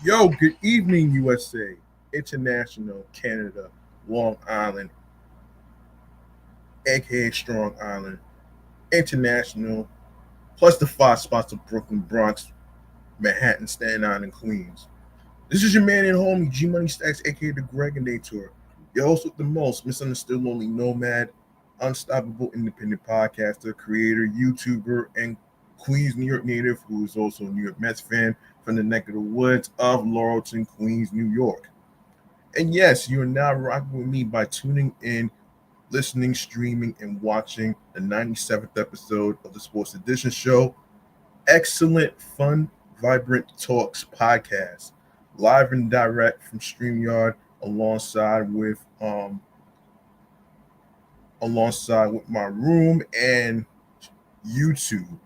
Yo, good evening, USA, International, Canada, Long Island, aka Strong Island, International, plus the five spots of Brooklyn, Bronx, Manhattan, Staten Island, Queens. This is your man and homie, G Money Stacks, aka the Greg and Tour. Your host with the most, misunderstood lonely nomad, unstoppable independent podcaster, creator, YouTuber, and Queens, New York native who is also a New York Mets fan from the neck of the woods of Laurelton, Queens, New York. And yes, you are now rocking with me by tuning in, listening, streaming, and watching the 97th episode of the Sports Edition show. Excellent, fun, vibrant talks podcast, live and direct from StreamYard, alongside with my room and YouTube.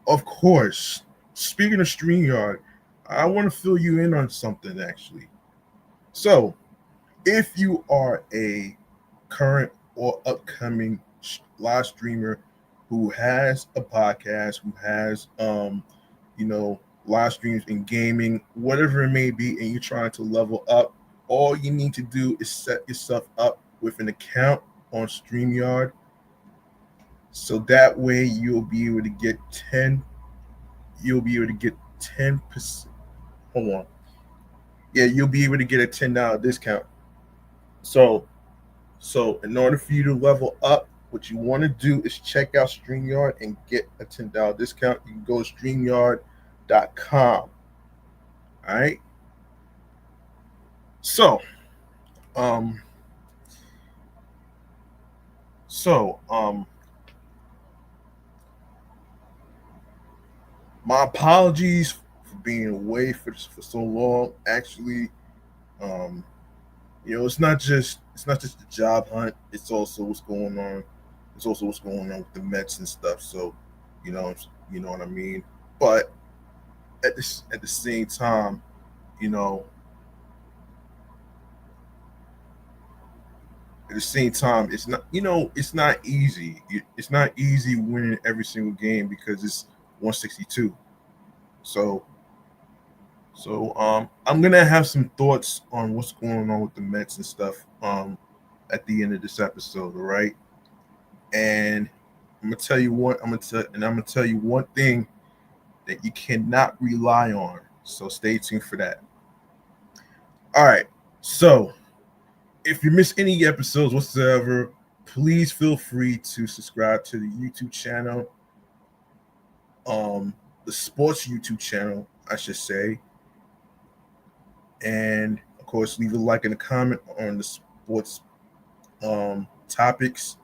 Of course, speaking of StreamYard, I want to fill you in on something actually. So, if you are a current or upcoming live streamer who has a podcast, who has live streams in gaming, whatever it may be, and you're trying to level up, all you need to do is set yourself up with an account on StreamYard, so that way you'll be able to get 10%. Hold on. Yeah, you'll be able to get a $10 discount. So So, in order for you to level up, what you want to do is check out StreamYard and get a $10 discount. You can go to StreamYard.com. All right. So, um, so my apologies for being away for so long. Actually, um, it's not just the job hunt. It's also what's going on. It's also what's going on with the Mets and stuff. So, you know, you know what I mean. But at the same time, you know, at the same time, it's not easy. It's not easy winning every single game because it's 162. So I'm gonna have some thoughts on what's going on with the Mets and stuff at the end of this episode. All right, and I'm gonna tell you one thing that you cannot rely on. So stay tuned for that. All right, so if you miss any episodes whatsoever, please feel free to subscribe to the YouTube channel, um, the sports YouTube channel, I should say, and of course, leave a like and a comment on the sports topics.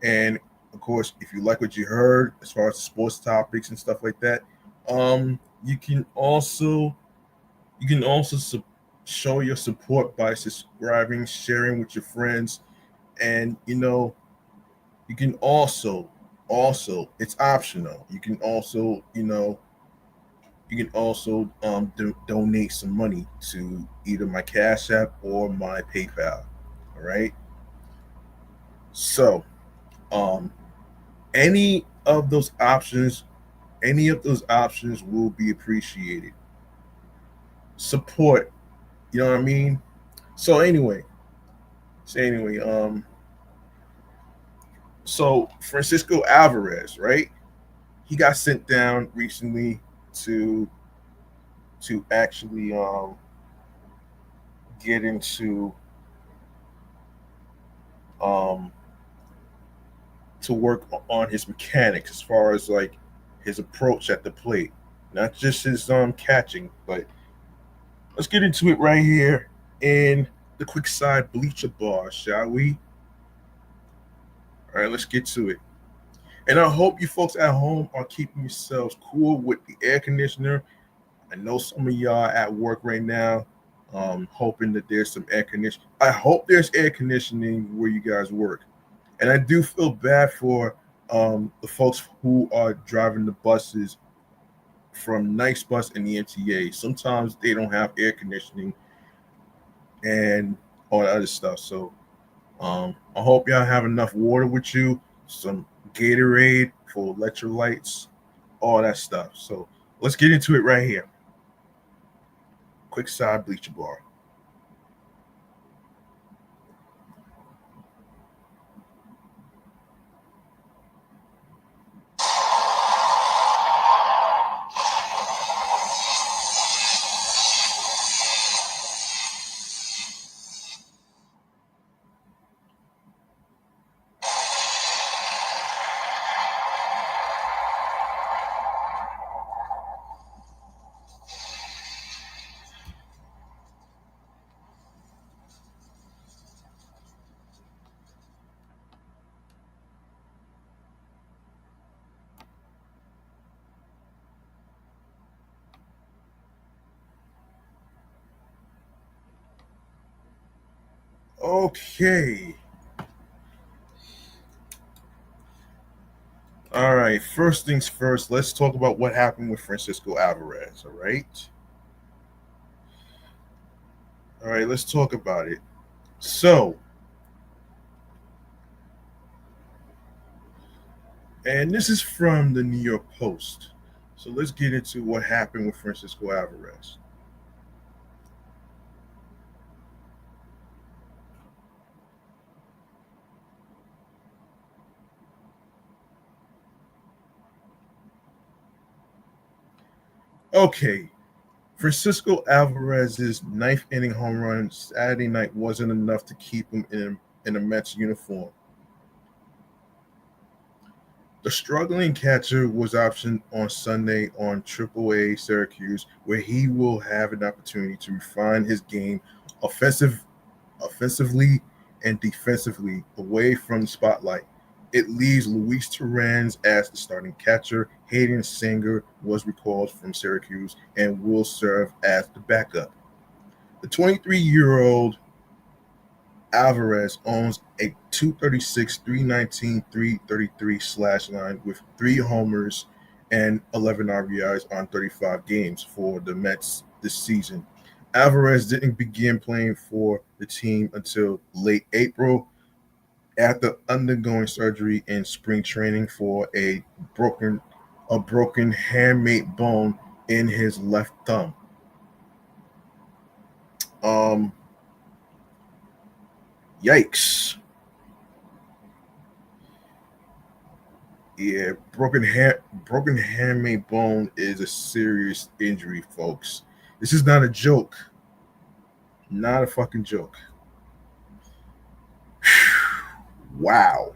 And of course, if you like what you heard as far as sports topics and stuff like that, you can also show your support by subscribing, sharing with your friends, and you can also it's optional. You can also donate some money to either my Cash App or my PayPal. All right. So um, any of those options, any of those options will be appreciated. Support. You know what I mean? So anyway, so anyway, um, so Francisco Alvarez, right? He got sent down recently to actually get into um to work on his mechanics as far as like his approach at the plate, not just his catching. But let's get into it right here in the quick side bleacher bar, shall we? All right, let's get to it. And I hope you folks at home are keeping yourselves cool with the air conditioner. I know some of y'all at work right now, hoping that there's some air conditioning. I hope there's air conditioning where you guys work. And I do feel bad for the folks who are driving the buses from Nice Bus and the MTA. Sometimes they don't have air conditioning and all that other stuff. So I hope y'all have enough water with you, some Gatorade for electrolytes, all that stuff. So let's get into it right here. quick side bleacher bar. Okay. All right. First things first, let's talk about what happened with Francisco Alvarez. All right. All right. Let's talk about it. So, and this is from the New York Post. So let's get into what happened with Francisco Alvarez. Okay. Francisco Alvarez's ninth inning home run Saturday night wasn't enough to keep him in a Mets uniform. The struggling catcher was optioned on Sunday on AAA Syracuse, where he will have an opportunity to refine his game offensive, offensively and defensively away from the spotlight. It leaves Luis Torrens as the starting catcher. Hayden Singer was recalled from Syracuse and will serve as the backup. The 23-year-old Alvarez owns a 236, 319, 333 slash line with 3 homers and 11 RBIs on 35 games for the Mets this season. Alvarez didn't begin playing for the team until late April after undergoing surgery in spring training for a broken handmade bone in his left thumb. Um, Yikes. Yeah, broken handmade bone is a serious injury, folks. This is not a joke. Not a fucking joke. Wow.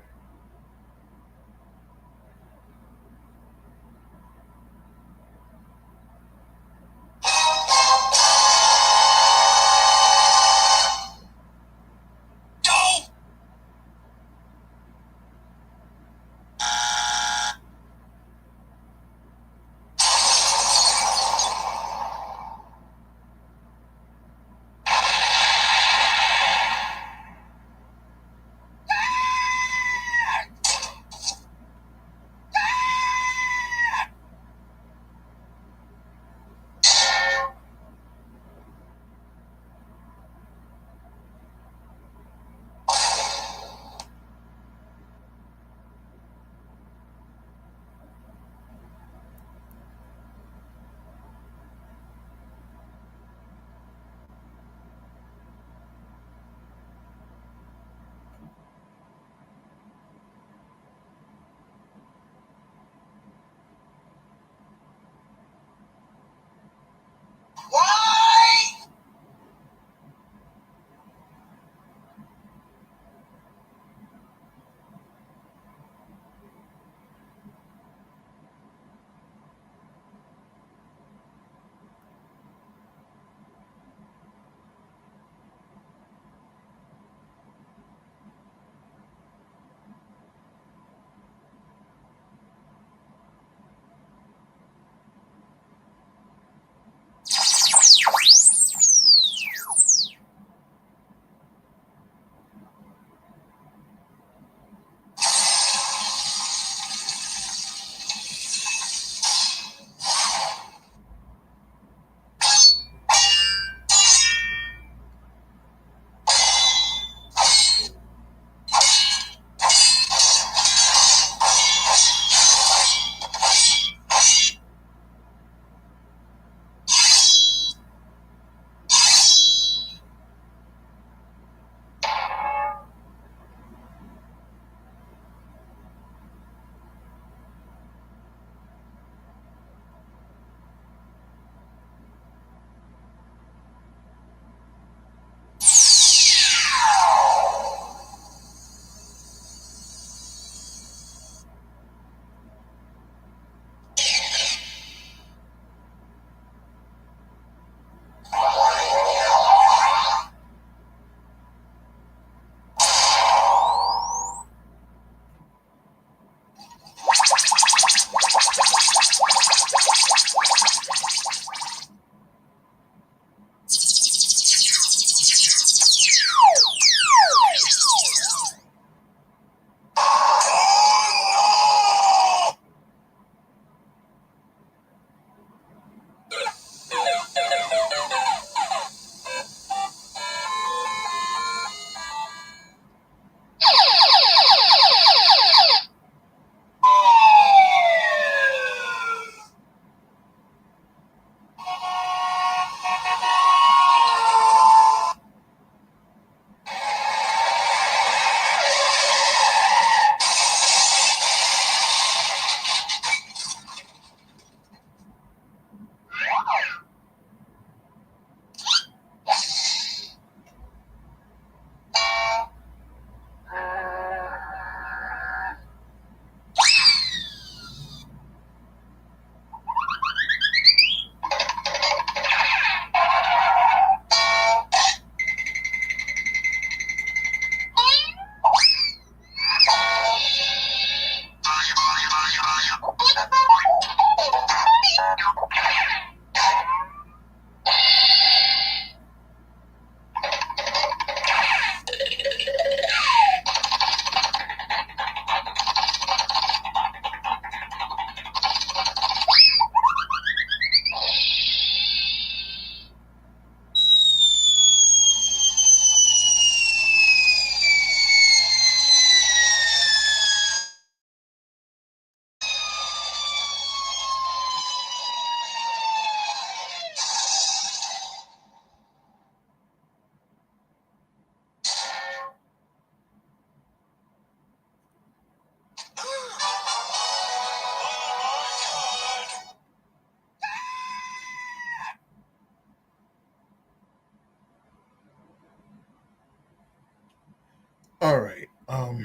All right. All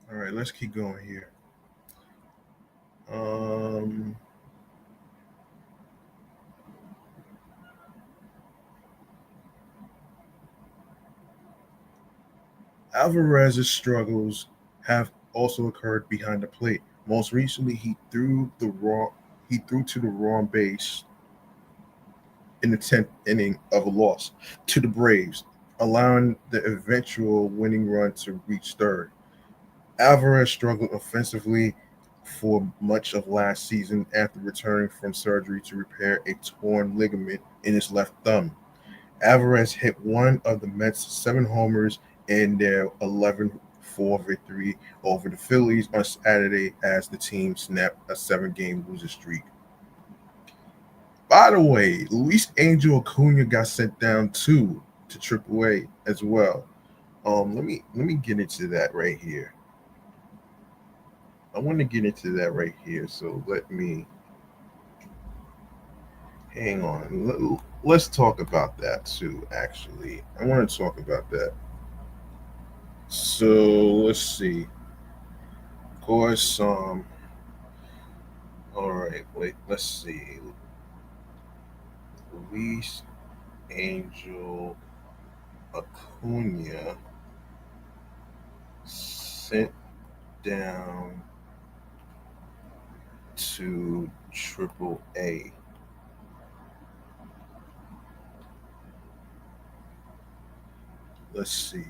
right. Let's keep going here. Um. Alvarez's struggles have also occurred behind the plate. Most recently, he threw to the wrong base in the 10th inning of a loss to the Braves, allowing the eventual winning run to reach third. Alvarez struggled offensively for much of last season after returning from surgery to repair a torn ligament in his left thumb. Alvarez hit one of the Mets' seven homers in their 11-4 victory over the Phillies on Saturday as the team snapped a seven-game losing streak. By the way, Luis Angel Acuna got sent down too to AAA as well. Let me get into that right here. I want to get into that right here, so let me hang on. Let's talk about that too. Actually, I want to talk about that. So let's see. Of course, all right, wait, let's see. Luis Angel Acuna sent down to Triple A. Let's see.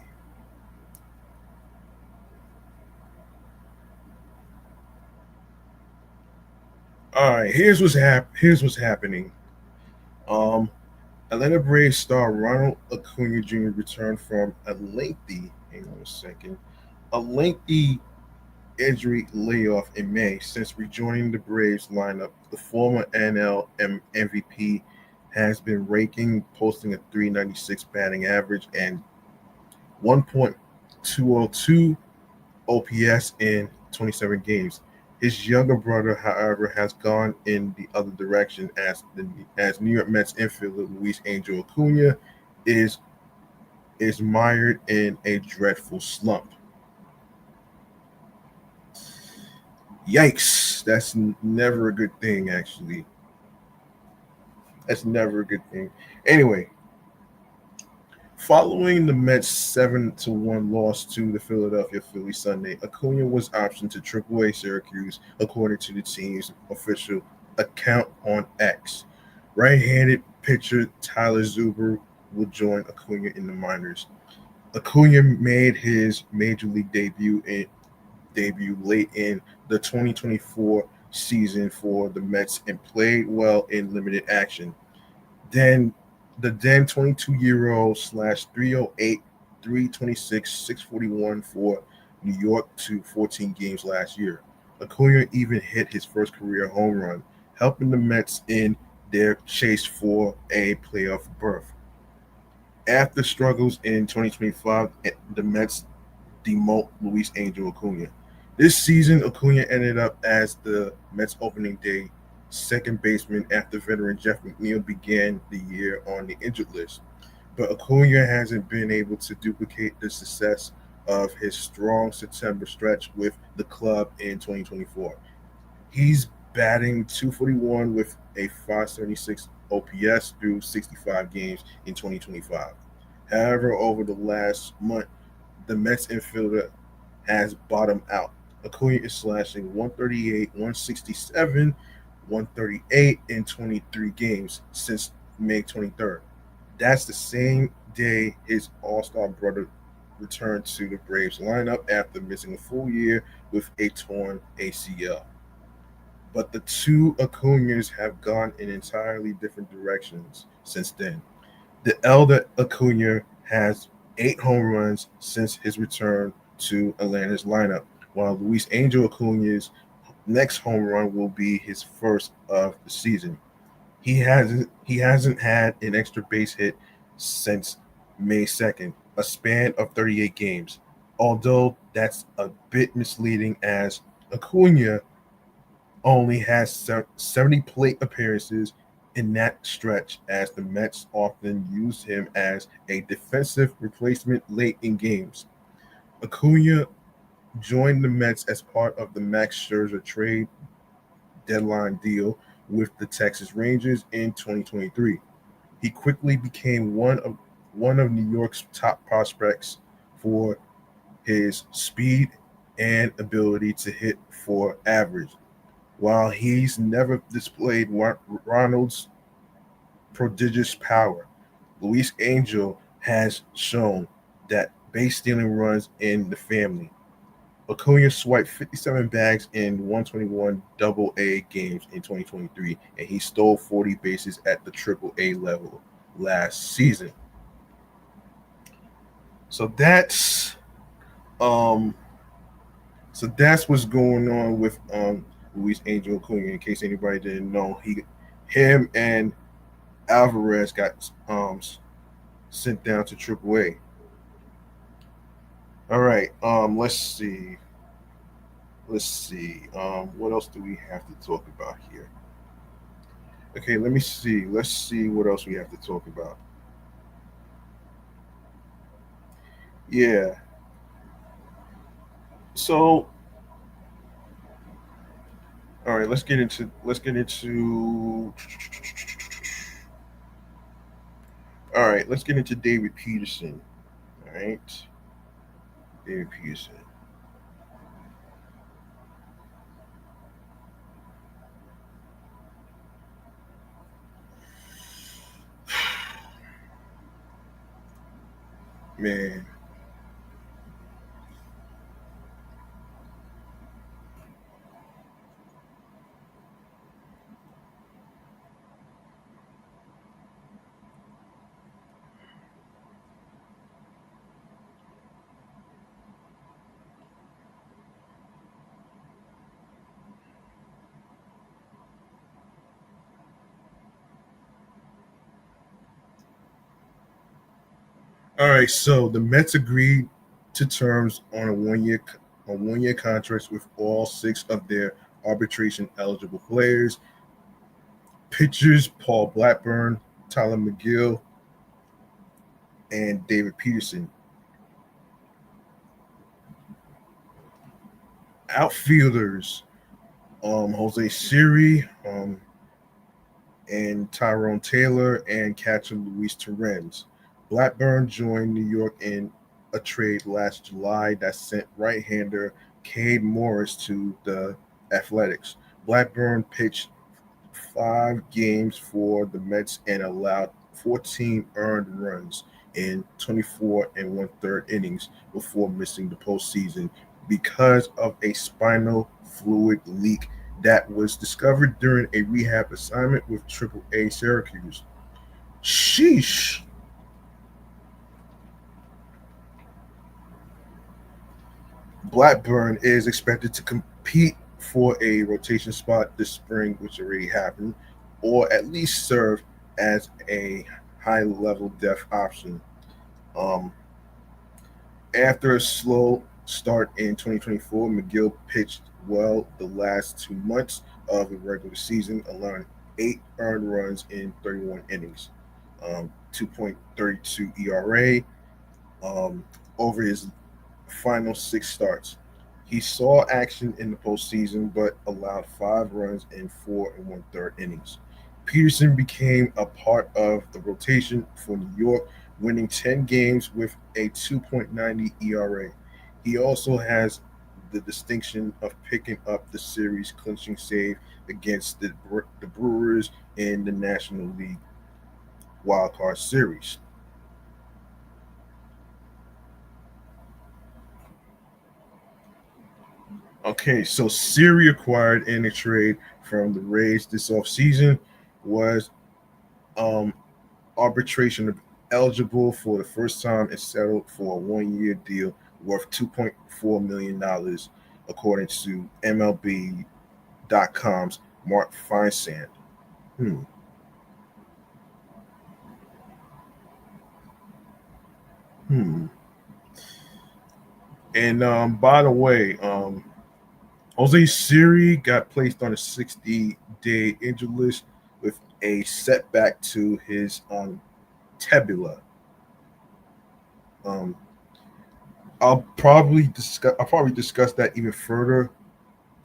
All right, here's what's happening. Um, Atlanta Braves star Ronald Acuna Jr. returned from hang on a second, a lengthy injury layoff in May. Since rejoining the Braves lineup, the former NL MVP has been raking, posting a 396 batting average and 1.202 OPS in 27 games. His younger brother, however, has gone in the other direction as New York Mets infielder Luis Angel Acuna is is mired in a dreadful slump. Yikes! That's never a good thing. Actually, that's never a good thing. Anyway, following the Mets 7-1 loss to the Philadelphia Phillies Sunday, Acuna was optioned to AAA Syracuse, according to the team's official account on X. Right-handed pitcher Tyler Zuber will join Acuna in the minors. Acuna made his major league debut late in the 2024 season for the Mets and played well in limited action. Then the 22-year-old slash 308, 326, 641 for New York to 14 games last year. Acuna even hit his first career home run, helping the Mets in their chase for a playoff berth. After struggles in 2025, the Mets demote Luis Angel Acuna. This season, Acuna ended up as the Mets opening day second baseman after veteran Jeff McNeil began the year on the injured list. But Acuna hasn't been able to duplicate the success of his strong September stretch with the club in 2024. He's batting 241 with a 576 OPS through 65 games in 2025. However, over the last month, the Mets infielder has bottomed out. Acuna is slashing 138, 167, 138 in 23 games since May 23rd. That's the same day his All Star brother returned to the Braves lineup after missing a full year with a torn ACL. But the two Acunas have gone in entirely different directions since then. The elder Acuna has 8 home runs since his return to Atlanta's lineup, while Luis Angel Acuna's next home run will be his first of the season. He hasn't had an extra base hit since May 2nd, a span of 38 games. Although that's a bit misleading as Acuna only has 70 plate appearances in that stretch, as the Mets often used him as a defensive replacement late in games. Acuna joined the Mets as part of the Max Scherzer trade deadline deal with the Texas Rangers in 2023. He quickly became one of New York's top prospects for his speed and ability to hit for average. While he's never displayed Ronald's prodigious power, Luis Angel has shown that base stealing runs in the family. Acuna swiped 57 bags in 121 Double A games in 2023, and he stole 40 bases at the Triple A level last season. So um that's what's going on with Luis Angel Acuna. In case anybody didn't know, him and Alvarez got sent down to Triple A. All right. Let's see. What else do we have to talk about here? Okay, let me see. Let's see what else we have to talk about. Yeah. So, all right, let's get into David Peterson. All right. David Peterson. Man. All right, so the Mets agreed to terms on a one year contract with all six of their arbitration eligible players. Pitchers Paul Blackburn, Tyler McGill, and David Peterson. Outfielders Jose Siri, and Tyrone Taylor, and catcher Luis Torrens. Blackburn joined New York in a trade last July that sent right-hander Cade Morris to the Athletics. Blackburn pitched 5 games for the Mets and allowed 14 earned runs in 24 and one-third innings before missing the postseason because of a spinal fluid leak that was discovered during a rehab assignment with Triple-A Syracuse. Sheesh. Blackburn is expected to compete for a rotation spot this spring, which already happened, or at least serve as a high level depth option. Um, After a slow start in 2024, McGill pitched well the last 2 months of the regular season, allowing 8 earned runs in 31 innings, 2.32 ERA over his final 6 starts. He saw action in the postseason, but allowed 5 runs in 4 and one-third innings. Peterson became a part of the rotation for New York, winning 10 games with a 2.90 ERA. He also has the distinction of picking up the series clinching save against the Brewers in the National League Wildcard Series. Okay, so Siri acquired in a trade from the Rays this offseason was um, arbitration eligible for the first time and settled for a 1 year deal worth $2.4 million, according to MLB.com's Mark Feinsand. Hmm. Hmm. And by the way, Jose Siri got placed on a 60-day injured list with a setback to his tabula. Um, I'll probably discuss that even further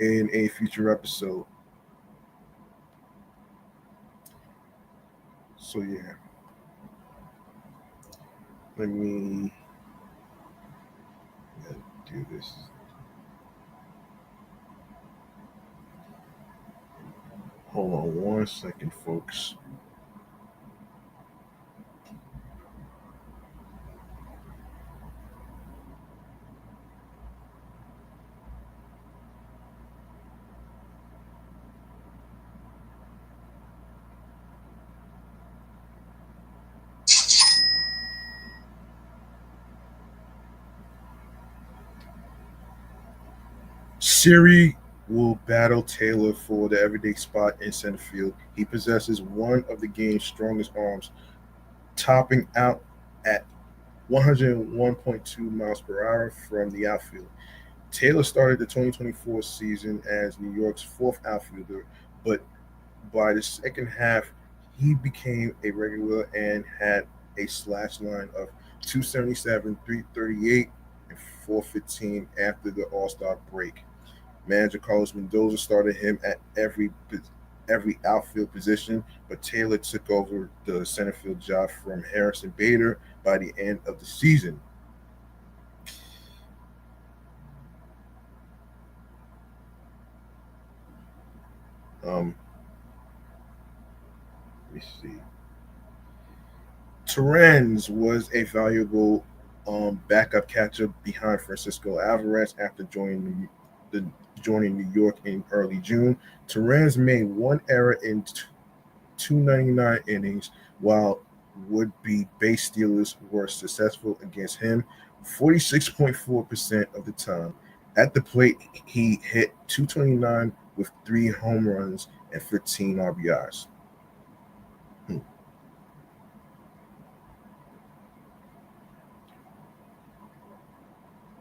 in a future episode. So yeah, let me do this. Hold on 1 second, folks. Siri will battle Taylor for the everyday spot in center field. He possesses one of the game's strongest arms, topping out at 101.2 miles per hour from the outfield. Taylor started the 2024 season as New York's fourth outfielder, but by the second half, he became a regular and had a slash line of 277, 338, and 415 after the All Star break. Manager Carlos Mendoza started him at every outfield position, but Taylor took over the center field job from Harrison Bader by the end of the season. Um, let me see. Torrens was a valuable backup catcher behind Francisco Alvarez after the joining New York in early June. Torrens made one error in 299 innings, while would-be base stealers were successful against him 46.4% of the time. At the plate, he hit 229 with 3 home runs and 15 RBIs. Hmm.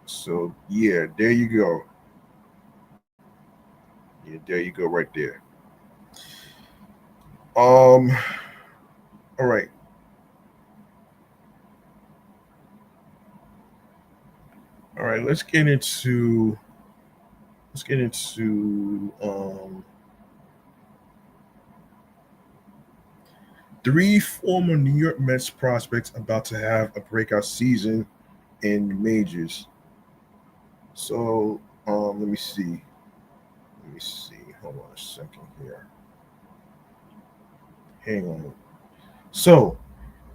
So yeah, there you go. Yeah, there you go, right there. Um, all right, all right. Let's get into three former New York Mets prospects about to have a breakout season in majors. So let me see. Let me see. Hold on a second here. Hang on. So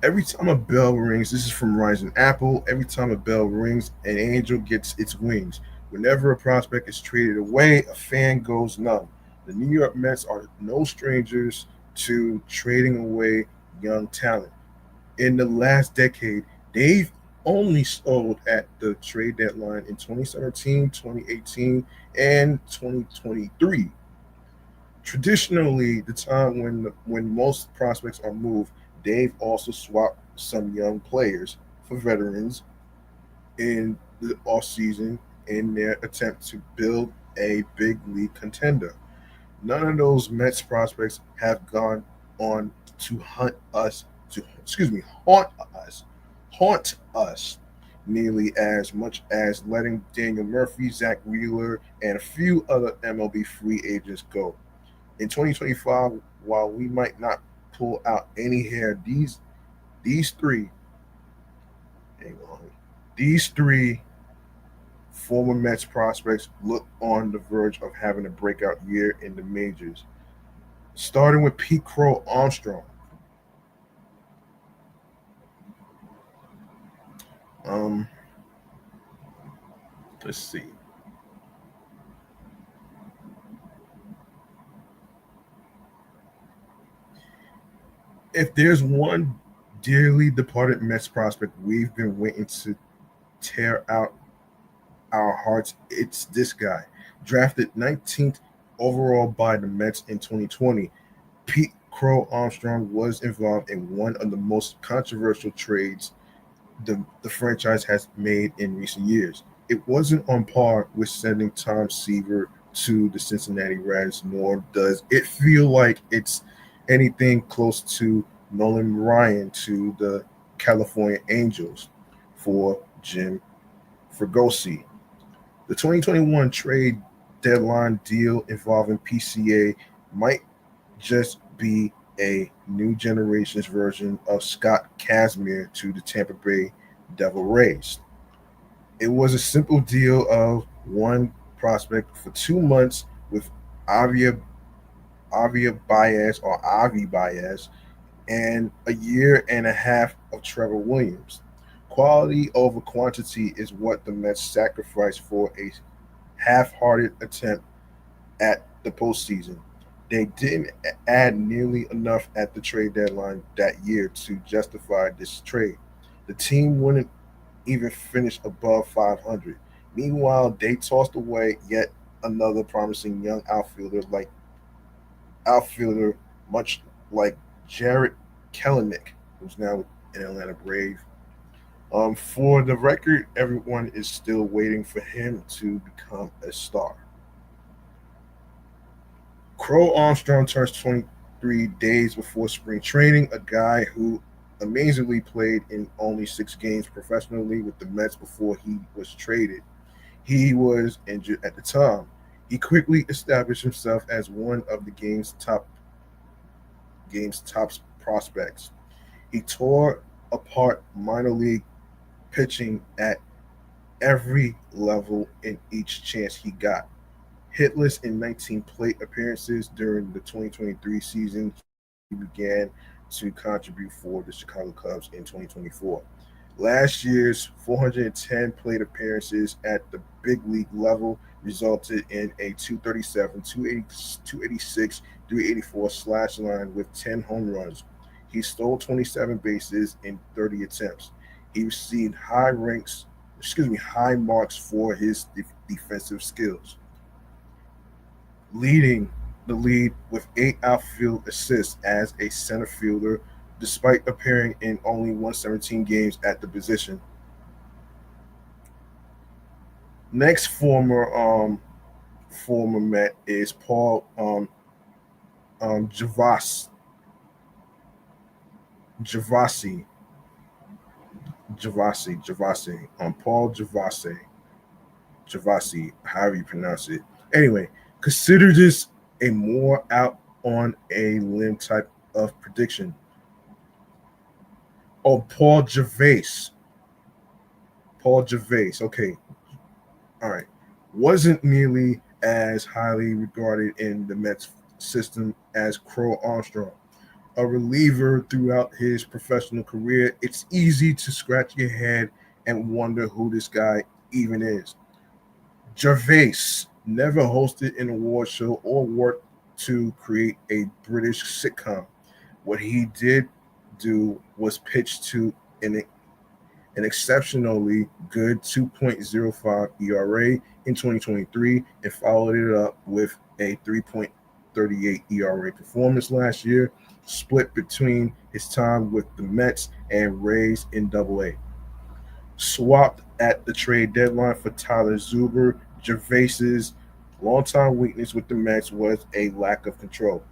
every time a bell rings, this is from Rising Apple. Every time a bell rings, an angel gets its wings. Whenever a prospect is traded away, a fan goes numb. The New York Mets are no strangers to trading away young talent. In the last decade, they've only sold at the trade deadline in 2017, 2018, and 2023. Traditionally, the time when most prospects are moved, they've also swapped some young players for veterans in the offseason in their attempt to build a big league contender. None of those Mets prospects have gone on to haunt us nearly as much as letting Daniel Murphy, Zach Wheeler, and a few other MLB free agents go. In 2025, while we might not pull out any hair, these three, hang on, these three former Mets prospects look on the verge of having a breakout year in the majors. Starting with Pete Crow Armstrong. Um, let's see. If there's one dearly departed Mets prospect we've been waiting to tear out our hearts, it's this guy. Drafted 19th overall by the Mets in 2020, Pete Crow Armstrong was involved in one of the most controversial trades the franchise has made in recent years. It wasn't on par with sending Tom Seaver to the Cincinnati Reds, nor does it feel like it's anything close to Nolan Ryan to the California Angels for Jim Fregosi. The 2021 trade deadline deal involving PCA might just be a new generation's version of Scott Kazmir to the Tampa Bay Devil Rays. It was a simple deal of one prospect for 2 months with Avia Baez or Avi Baez and a year and a half of Trevor Williams. Quality over quantity is what the Mets sacrificed for a half-hearted attempt at the postseason. They didn't add nearly enough at the trade deadline that year to justify this trade. The team wouldn't even finish above 500. Meanwhile, they tossed away yet another promising young outfielder, much like Jared Kelenic, who's now an Atlanta Brave. For the record, everyone is still waiting for him to become a star. Crow Armstrong turns 23 days before spring training, a guy who amazingly played in only 6 games professionally with the Mets before he was traded. He was injured at the time. He quickly established himself as one of the game's top prospects. He tore apart minor league pitching at every level in each chance he got. Hitless in 19 plate appearances during the 2023 season, he began to contribute for the Chicago Cubs in 2024. Last year's 410 plate appearances at the big league level resulted in a 237, 286, 384 slash line with 10 home runs. He stole 27 bases in 30 attempts. He received high marks for his defensive skills, leading the lead with 8 outfield assists as a center fielder, despite appearing in only 117 games at the position. Next former Met is Paul Javas Javasi Javasi Paul Javasi, however you pronounce it. Anyway, consider this a more out on a limb type of prediction. Oh, Paul Gervais. Okay, all right. Wasn't nearly as highly regarded in the Mets system as Crow Armstrong. A reliever throughout his professional career, it's easy to scratch your head and wonder who this guy even is. Gervais never hosted an award show or worked to create a British sitcom. What he did do was pitch to an exceptionally good 2.05 ERA in 2023 and followed it up with a 3.38 ERA performance last year, split between his time with the Mets and Rays in Double-A. Swapped at the trade deadline for Tyler Zuber, Gervais's longtime weakness with the Mets was a lack of control.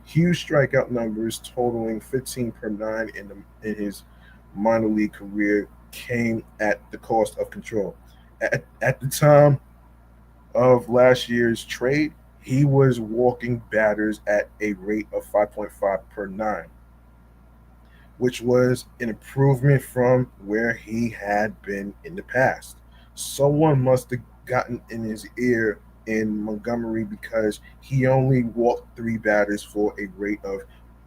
Huge strikeout numbers totaling 15 per nine in his minor league career came at the cost of control. At the time of last year's trade, he was walking batters at a rate of 5.5 per nine, which was an improvement from where he had been in the past. Someone must have gotten in his ear in Montgomery because he only walked 3 batters for a rate of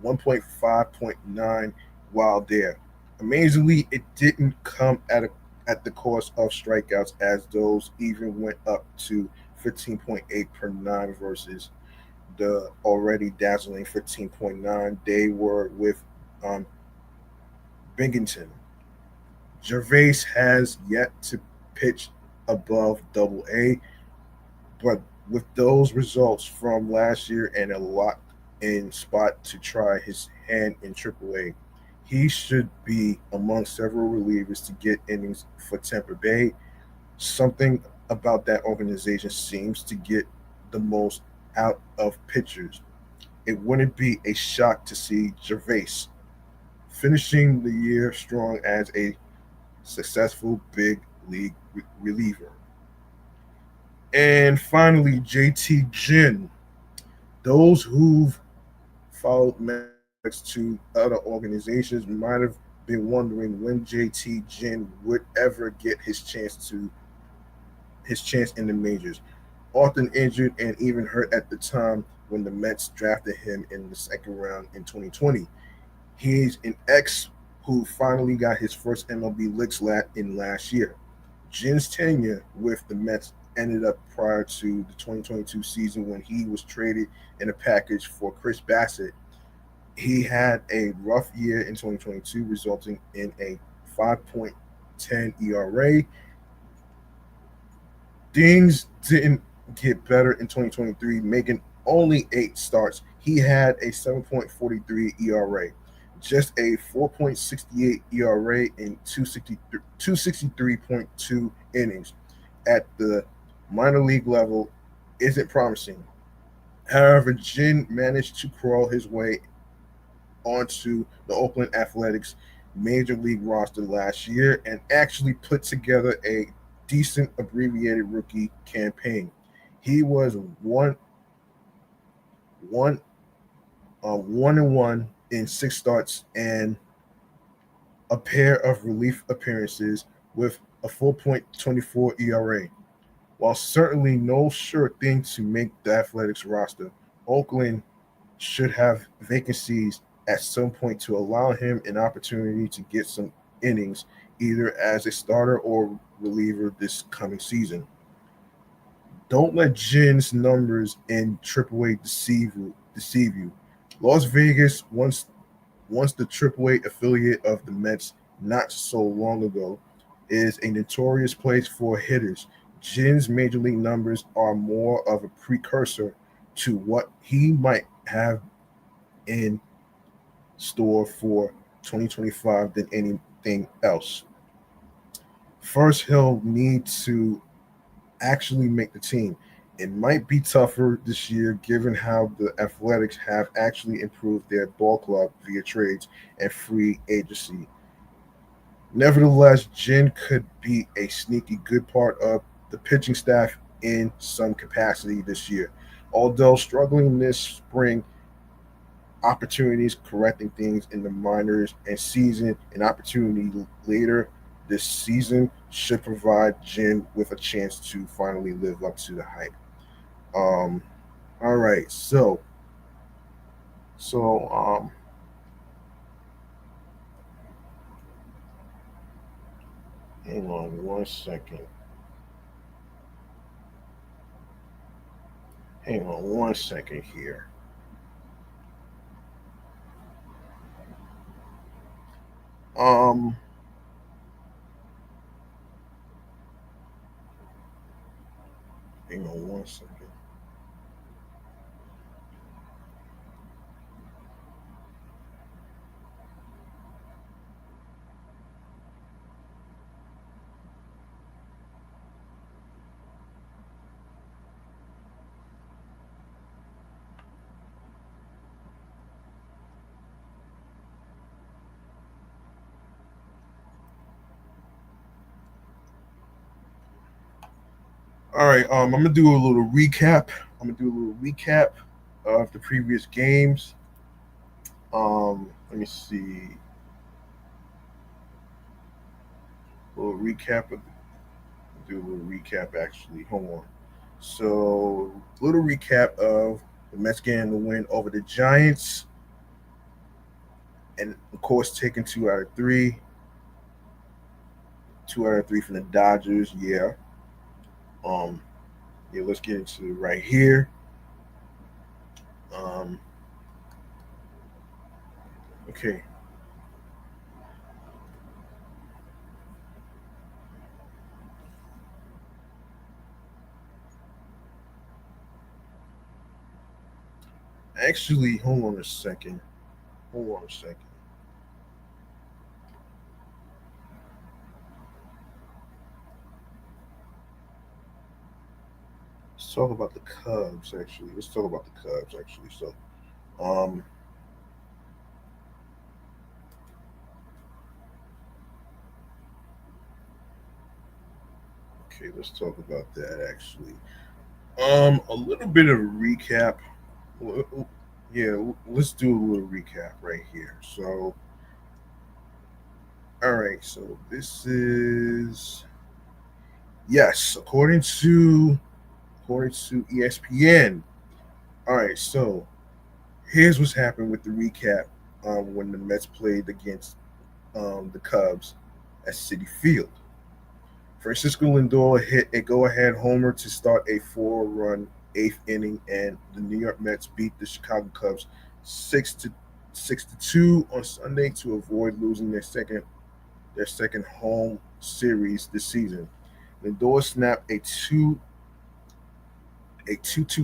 1.5.9 while there. Amazingly, it didn't come at the cost of strikeouts, as those even went up to 15.8 per nine versus the already dazzling 15.9 they were with um, Binghamton. Gervais has yet to pitch above Double-A, but with those results from last year and a locked in spot to try his hand in Triple-A, he should be among several relievers to get innings for Tampa Bay. Something about that organization seems to get the most out of pitchers. it wouldn't be a shock to see Gervais finishing the year strong as a successful big league reliever. And finally, JT Ginn. Those who've followed Mets to other organizations might have been wondering when JT Ginn would ever get his chance in the majors. Often injured and even hurt at the time when the Mets drafted him in the second round in 2020. He's an ex who finally got his first MLB licks in last year. Jin's tenure with the Mets ended up prior to the 2022 season when he was traded in a package for Chris Bassett. He had a rough year in 2022, resulting in a 5.10 ERA. Things didn't get better in 2023, making only 8 starts. He had a 7.43 ERA, just a 4.68 ERA in 263.2 innings at the minor league level isn't promising. However, Jin managed to crawl his way onto the Oakland Athletics major league roster last year and actually put together a decent abbreviated rookie campaign. He was one 1-1 in 6 starts and a pair of relief appearances with a 4.24 ERA. While certainly no sure thing to make the Athletics roster, Oakland should have vacancies at some point to allow him an opportunity to get some innings, either as a starter or reliever this coming season. Don't let Jin's numbers in AAA deceive you. Las Vegas, once the AAA affiliate of the Mets not so long ago, is a notorious place for hitters. Jin's major league numbers are more of a precursor to what he might have in store for 2025 than anything else. First, he'll need to actually make the team. It might be tougher this year given how the Athletics have actually improved their ball club via trades and free agency. Nevertheless, Jin could be a sneaky good part of the pitching staff in some capacity this year. Although struggling this spring, opportunities correcting things in the minors and season an opportunity later this season should provide Jin with a chance to finally live up to the hype. Um, all right, so hang on one second. Hang on one second here. Um, hang on one second. All right, I'm gonna do a little recap. I'm gonna do a little recap of the previous games. Let me see. A little recap of do a little recap actually. Hold on. So, little recap of the Mets getting the win over the Giants, and of course taking 2 out of 3, 2 out of 3 from the Dodgers. Yeah. Um. Yeah. Let's get into it right here. Um. Okay. Actually, hold on a second. Hold on a second. Let's talk about the Cubs. Actually, let's talk about the Cubs. Actually, so Um, okay, let's talk about that actually. A little bit of a recap. Yeah, let's do a little recap right here. So, all right, so this is yes, according to ESPN. All right, so here's what's happened with the recap when the Mets played against the Cubs at Citi Field. Francisco Lindor hit a go-ahead homer to start a four-run eighth inning, and the New York Mets beat the Chicago Cubs 6-2 on Sunday to avoid losing their second home series this season. Lindor snapped a 2-2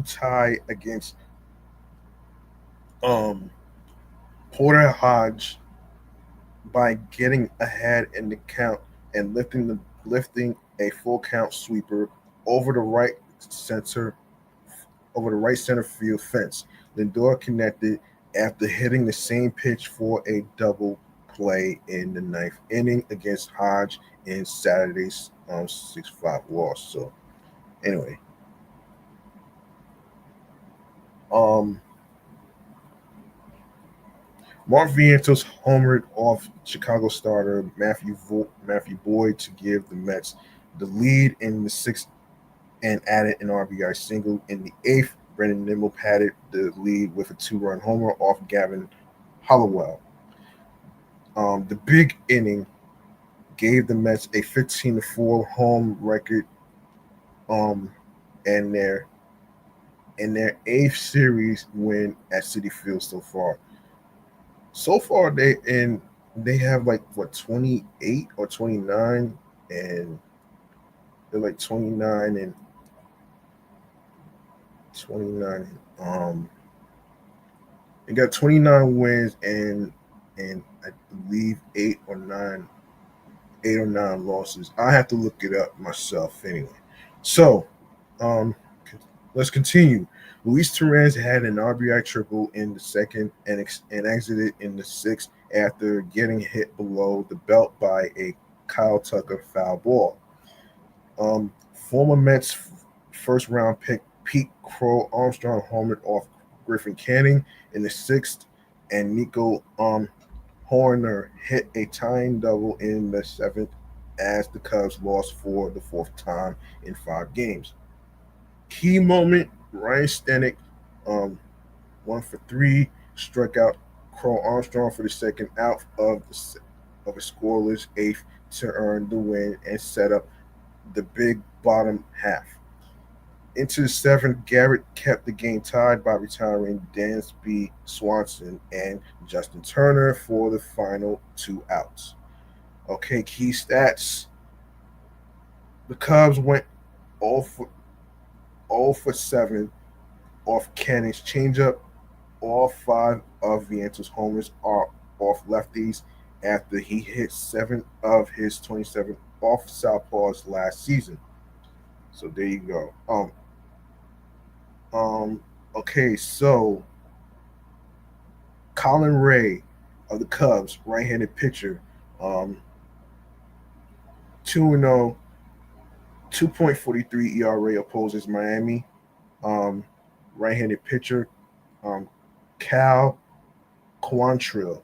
tie against um, Porter Hodge by getting ahead in the count and lifting a full count sweeper over the right center over the right center field fence. Lindor connected after hitting the same pitch for a double play in the ninth inning against Hodge in Saturday's 6-5 loss. So anyway, um, Mark Vientos homered off Chicago starter Matthew Boyd to give the Mets the lead in the sixth and added an RBI single in the eighth. Brendan Nimble padded the lead with a two-run homer off Gavin Hollowell. The big inning gave the Mets a 15-4 home record um, and their eighth series win at Citi Field so far. So far, they have like what 28 or 29, and they're like 29. They got 29 wins and I believe eight or nine losses. I have to look it up myself anyway. So, um, let's continue. Luis Torrens had an RBI triple in the second and exited in the sixth after getting hit below the belt by a Kyle Tucker foul ball. Former Mets first round pick Pete Crow Armstrong homered off Griffin Canning in the sixth, and Nico Horner hit a tying double in the seventh as the Cubs lost for the fourth time in 5 games. Key moment: Ryan Stanek, um, 1 for 3, struck out Crow Armstrong for the second out of a scoreless eighth to earn the win and set up the big bottom half. Into the seventh, Garrett kept the game tied by retiring Dansby Swanson and Justin Turner for the final 2 outs. Okay, key stats. The Cubs went 0 for 7 off Cannon's changeup. All 5 of Vientos' homers are off lefties after he hit 7 of his 27 off southpaws last season. So there you go. Um, okay, so Colin Ray of the Cubs, right-handed pitcher, um, 2-0, 2.43 ERA opposes Miami. Um, right-handed pitcher, Cal Quantrill,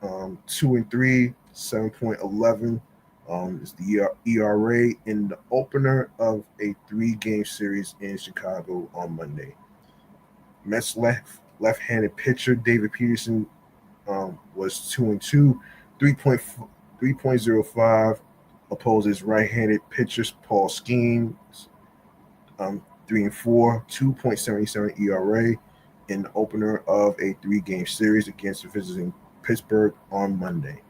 2-3, 7.11 is the ERA in the opener of a 3-game series in Chicago on Monday. Mets left-handed pitcher David Peterson was 2-2, 3.05 opposes right-handed pitchers Paul Skeens, 3-4, 2.77 ERA in the opener of a 3-game series against visiting Pittsburgh on Monday.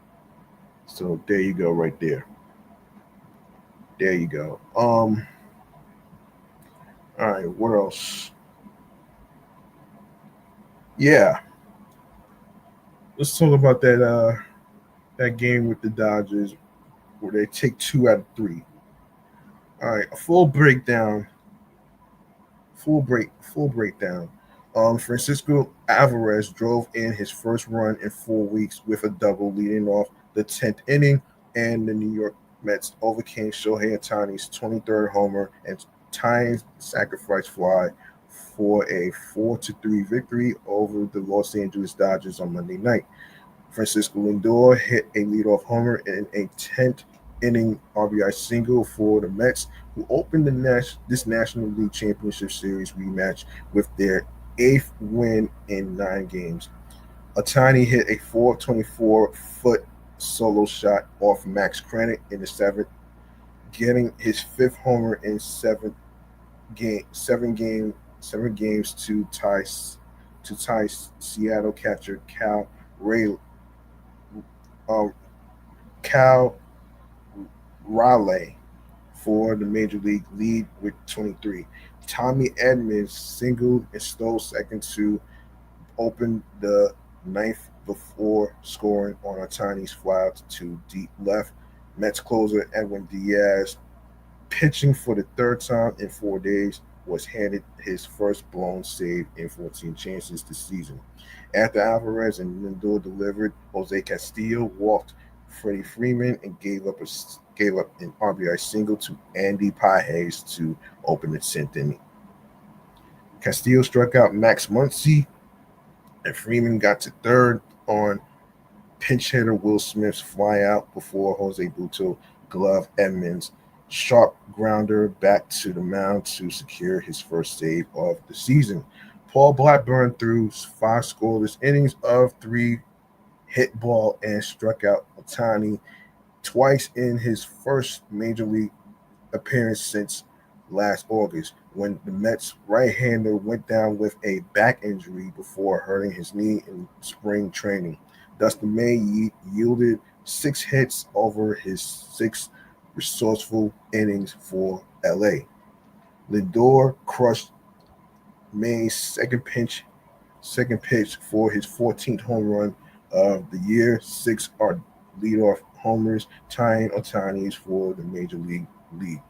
So there you go, right there. There you go. All right, what else? Yeah, let's talk about that game with the Dodgers where they take 2 out of 3. All right, a full breakdown. Full breakdown. Francisco Alvarez drove in his first run in 4 weeks with a double, leading off the 10th inning, and the New York Mets overcame Shohei Ohtani's 23rd homer and tying sacrifice fly for a 4-3 victory over the Los Angeles Dodgers on Monday night. Francisco Lindor hit a leadoff homer in a 10th inning RBI single for the Mets, who opened this National League Championship Series rematch with their eighth win in 9 games. Otani hit a 424-foot solo shot off Max Krennic in the seventh, getting his fifth homer in seven games to tie Seattle catcher Ray, um, Cal Raleigh for the major league lead with 23. Tommy Edmonds singled and stole second to open the ninth before scoring on Otani's fly to deep left. Mets closer Edwin Diaz, pitching for the third time in 4 days, was handed his first blown save in 14 chances this season. After Alvarez and Lindor delivered, Jose Castillo walked Freddie Freeman and gave up an RBI single to Andy Pages to open the 10th inning. Castillo struck out Max Muncy, and Freeman got to third on pinch hitter Will Smith's flyout before Jose Butto gloved Edmonds' sharp grounder back to the mound to secure his first save of the season. Paul Blackburn threw 5 scoreless innings of 3 hit ball and struck out Otani twice in his first major league appearance since last August, when the Mets right-hander went down with a back injury before hurting his knee in spring training. Dustin May yielded 6 hits over his 6 resourceful innings for LA. Lindor crushed May's second pitch for his 14th home run of the year. 6 are leadoff homers, tying Otani's for the major league lead.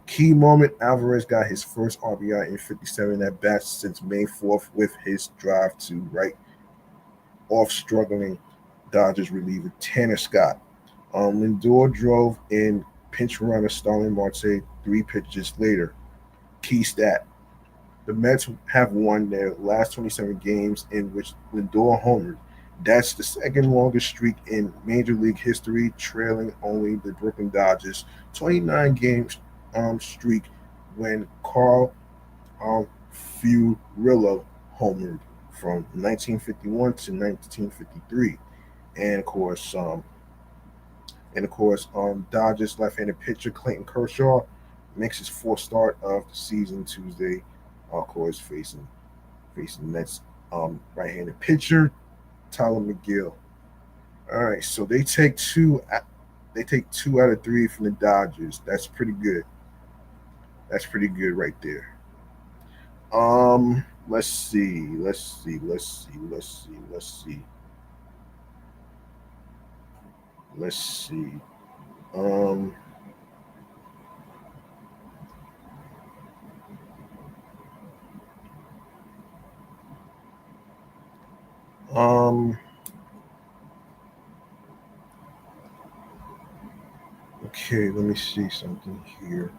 Key moment: Alvarez got his first RBI in 57 at bats since May 4th with his drive to right off struggling Dodgers reliever Tanner Scott. Lindor drove in pinch runner Starling Marte 3 pitches later. Key stat: the Mets have won their last 27 games in which Lindor homered. That's the second longest streak in Major League history, trailing only the Brooklyn Dodgers' 29 games streak when Carl Furillo homered from 1951 to 1953. And of course, Dodgers left-handed pitcher Clayton Kershaw makes his fourth start of the season Tuesday, of course, facing Mets right-handed pitcher Tyler McGill. All right, so they take two. They take 2 out of 3 from the Dodgers. That's pretty good. That's pretty good right there. Let's see. Let's see. Um, um. Okay, let me see something here.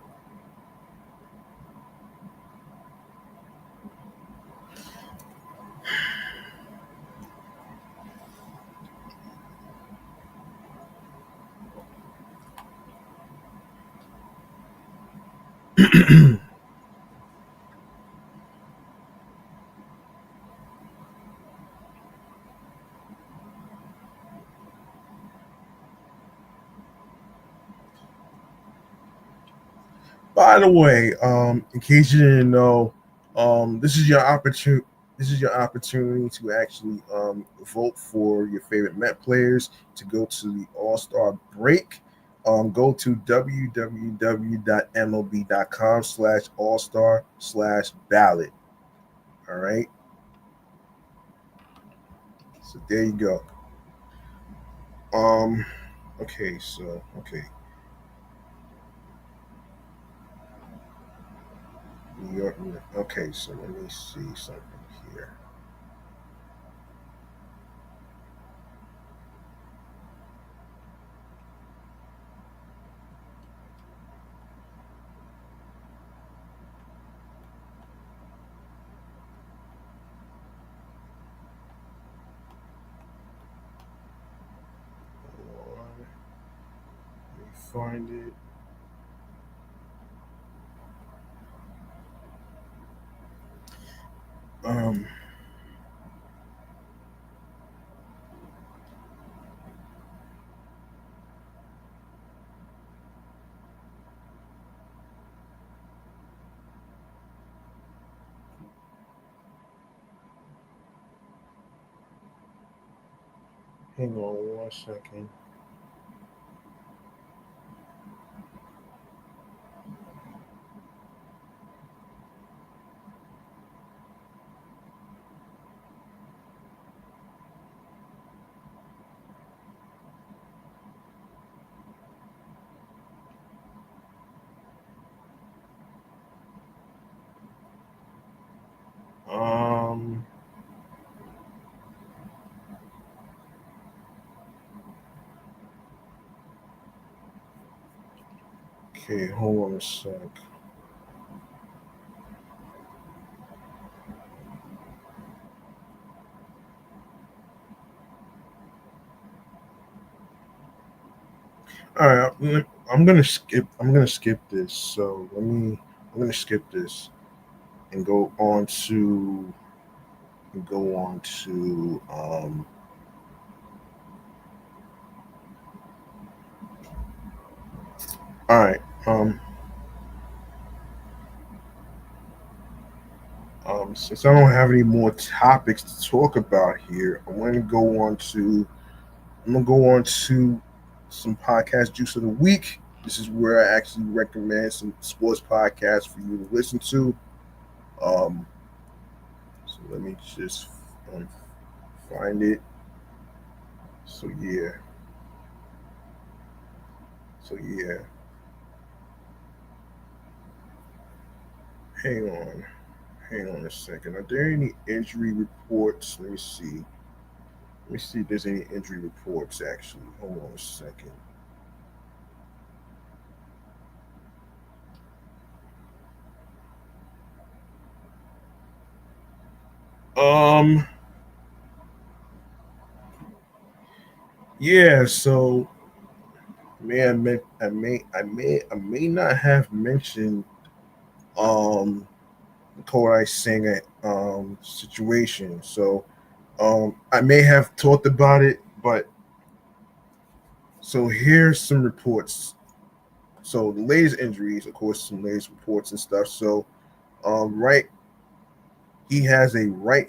By the way, in case you didn't know, this is your opportunity. This is your opportunity to actually vote for your favorite Met players to go to the All Star break. Go to www.mlb.com/all-star/ballot. All right. So there you go. Um. Okay. New York. Okay. So let me see something find it. Um, Hang on 1 second. Um, okay, hold on a sec. All right, I'm gonna skip. I'm gonna skip this. So let me. I'm gonna skip this and go on to. All right. Since I don't have any more topics to talk about here, I'm going to go on to. I'm gonna go on to some podcast juice of the week. This is where I actually recommend some sports podcasts for you to listen to. Um, so let me just um, find it. So yeah, so yeah. Hang on, hang on a second. Are there any injury reports? Let me see. Let me see if there's any injury reports. Actually, hold on a second. Um, yeah. So, man, I may not have mentioned um Kodai Singer situation. So I may have talked about it, but so here's some reports. So the latest injuries, of course, some latest reports and stuff. So right, he has a right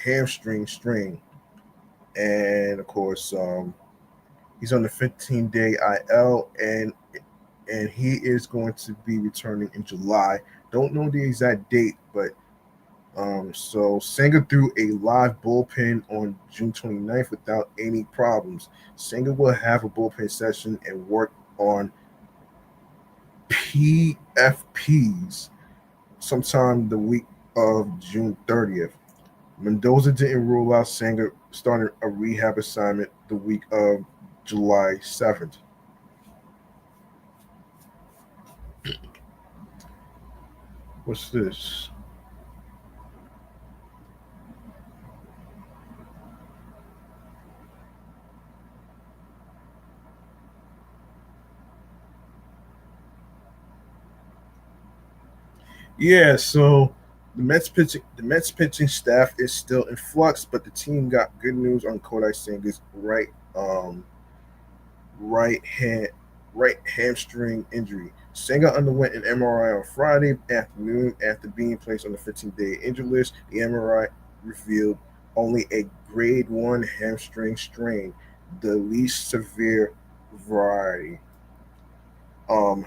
hamstring strain, and of course, he's on the 15-day IL, and he is going to be returning in July. Don't know the exact date, but so Senga threw a live bullpen on June 29th without any problems. Senga will have a bullpen session and work on PFPs sometime the week of June 30th. Mendoza didn't rule out Senga starting a rehab assignment the week of July 7th. What's this? Yeah, so the Mets pitching staff is still in flux, but the team got good news on Kodai Senga's right hand right hamstring injury. Senga underwent an MRI on Friday afternoon after being placed on the 15-day injury list. The MRI revealed only a grade 1 hamstring strain, the least severe variety. Um,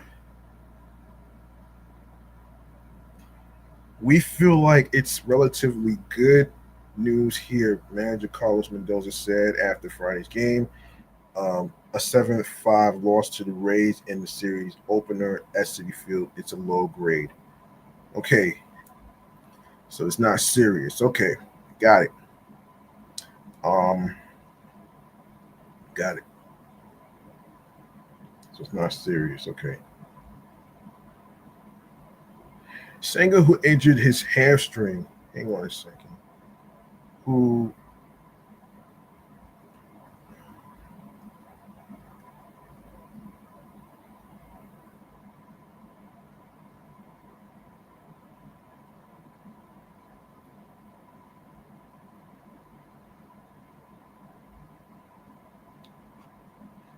we feel like it's relatively good news here, manager Carlos Mendoza said after Friday's game. A 7-5 loss to the Rays in the series opener at Citi Field. It's a low grade. Okay, so it's not serious. Okay, got it. Um, got it. So it's not serious. Okay. Senga, who injured his hamstring, hang on a second, who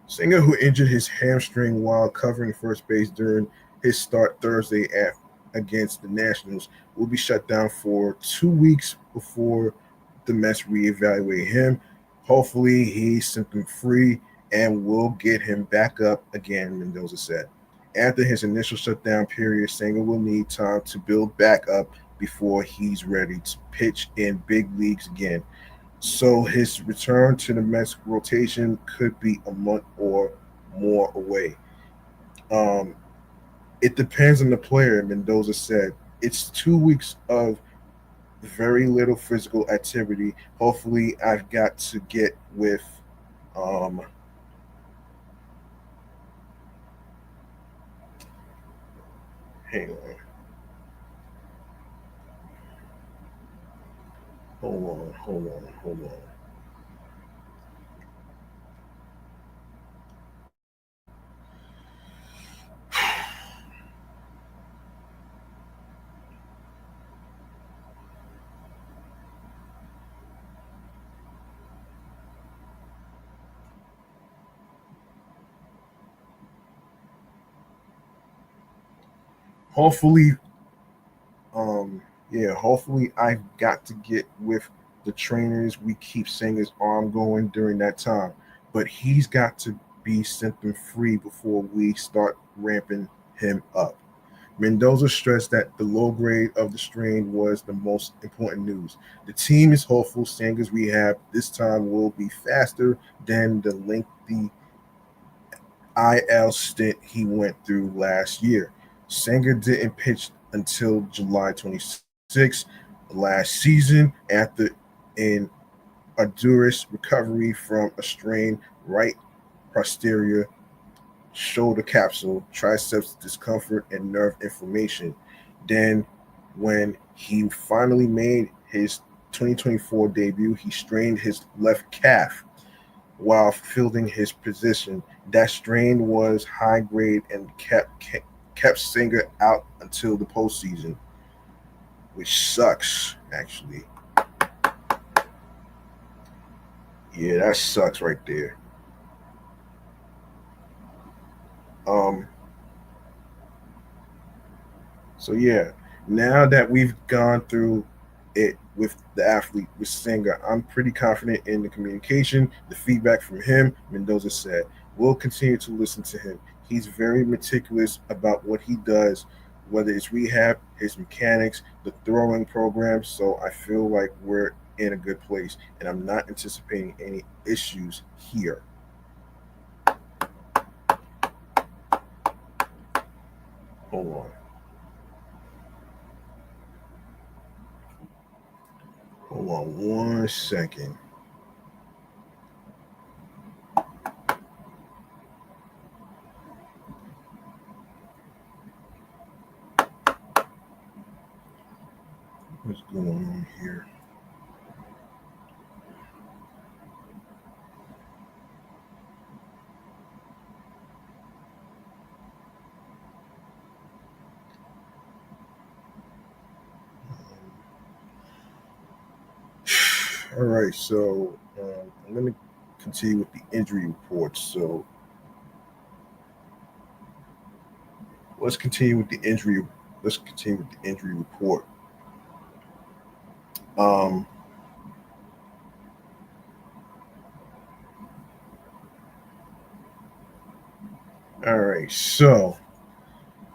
Singer, who injured his hamstring while covering first base during his start Thursday against the Nationals, will be shut down for 2 weeks before the Mets reevaluate him. Hopefully, he's symptom free and will get him back up again, Mendoza said. After his initial shutdown period, Singer will need time to build back up before he's ready to pitch in big leagues again. So his return to the Mets rotation could be a month or more away. Um, it depends on the player, Mendoza said. It's 2 weeks of very little physical activity. Hopefully, I've got to get with. Um, Hang on, hold on. Hopefully, yeah, hopefully I've got to get with the trainers. We keep seeing his arm going during that time, but he's got to be symptom free before we start ramping him up. Mendoza stressed that the low grade of the strain was the most important news. The team is hopeful Sanger's rehab this time will be faster than the lengthy IL stint he went through last year. Sanger didn't pitch until July 26th last season after an arduous recovery from a strained right posterior shoulder capsule, triceps discomfort, and nerve inflammation. Then, when he finally made his 2024 debut, he strained his left calf while fielding his position. That strain was high grade and kept Singer out until the postseason, which sucks. Actually, yeah, that sucks right there. Um, So yeah, now that we've gone through it with the athlete, with Singer, I'm pretty confident in the communication, the feedback from him. Mendoza said, "We'll continue to listen to him. He's very meticulous about what he does, whether it's rehab, his mechanics, the throwing program. So I feel like we're in a good place, and I'm not anticipating any issues here." Hold on, hold on 1 second. What's going on here? All right, so I'm going to continue with the injury reports. So let's continue with the injury. Let's continue with the injury report. Um, all right, so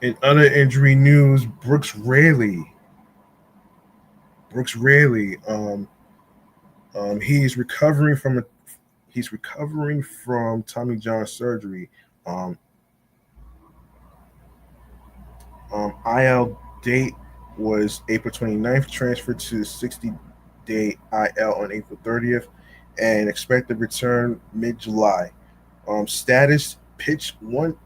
in other injury news, Brooks Raley, he's recovering from Tommy John surgery. Um, IL date was April 29th, transferred to 60-day IL on April 30th, and expected return mid July. Status pitched one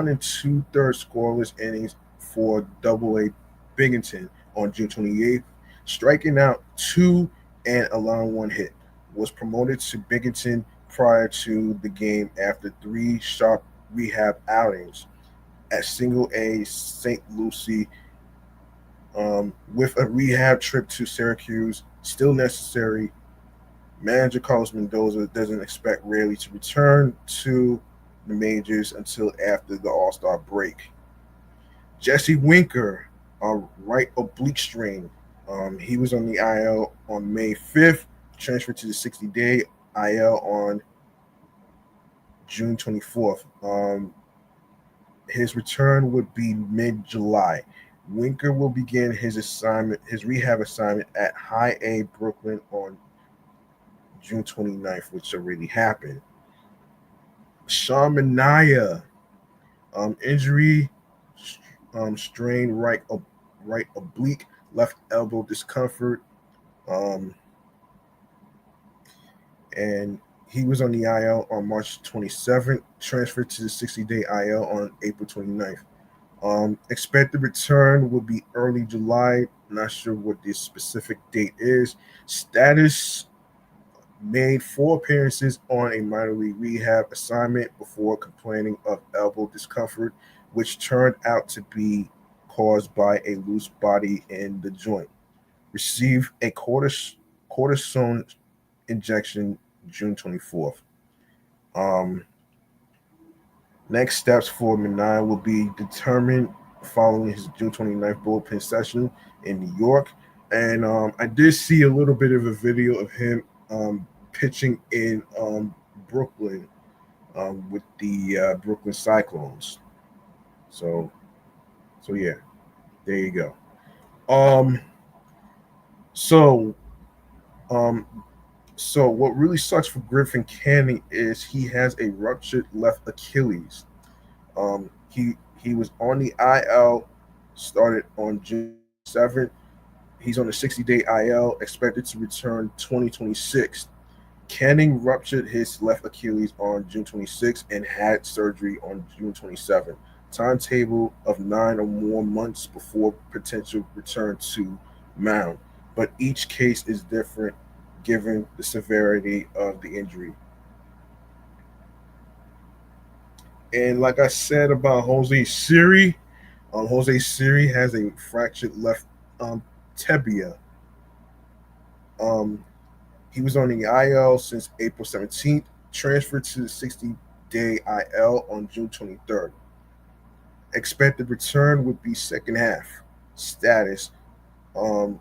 and two thirds scoreless innings for Double A Binghamton on June 28th, striking out two and allowing one hit. Was promoted to Binghamton prior to the game after three sharp rehab outings at Single A St. Lucie, with a rehab trip to Syracuse still necessary. Manager Carlos Mendoza doesn't expect Raley to return to the majors until after the All-Star break. Jesse Winker, right oblique strain. He was on the IL on May 5th, transferred to the 60-day IL on June 24th. His return would be mid-July. Winker will begin his rehab assignment at High A Brooklyn on June 29th, which already happened. Sean Manaea, injury, strain right oblique, left elbow discomfort, um, and he was on the IL on March 27th, transferred to the 60-day IL on April 29th. Expected return will be early July. Not sure what the specific date is. Status: made 4 appearances on a minor league rehab assignment before complaining of elbow discomfort, which turned out to be caused by a loose body in the joint. Received a cortisone injection June 24th. Um, Next steps for Minai will be determined following his June 29th bullpen session in New York. And I did see a little bit of a video of him pitching in Brooklyn with the Brooklyn Cyclones. So, so yeah, there you go. Um, so, um, so what really sucks for Griffin Canning is he has a ruptured left Achilles. He was on the IL, started on June 7th. He's on the 60-day IL, expected to return 2026. Canning ruptured his left Achilles on June 26th and had surgery on June 27th. Timetable of 9 or more months before potential return to mound, but each case is different given the severity of the injury. And like I said about Jose Siri, Jose Siri has a fractured left tibia. Um, he was on the IL since April 17th, transferred to the 60-day IL on June 23rd. Expected return would be second half. Status: um,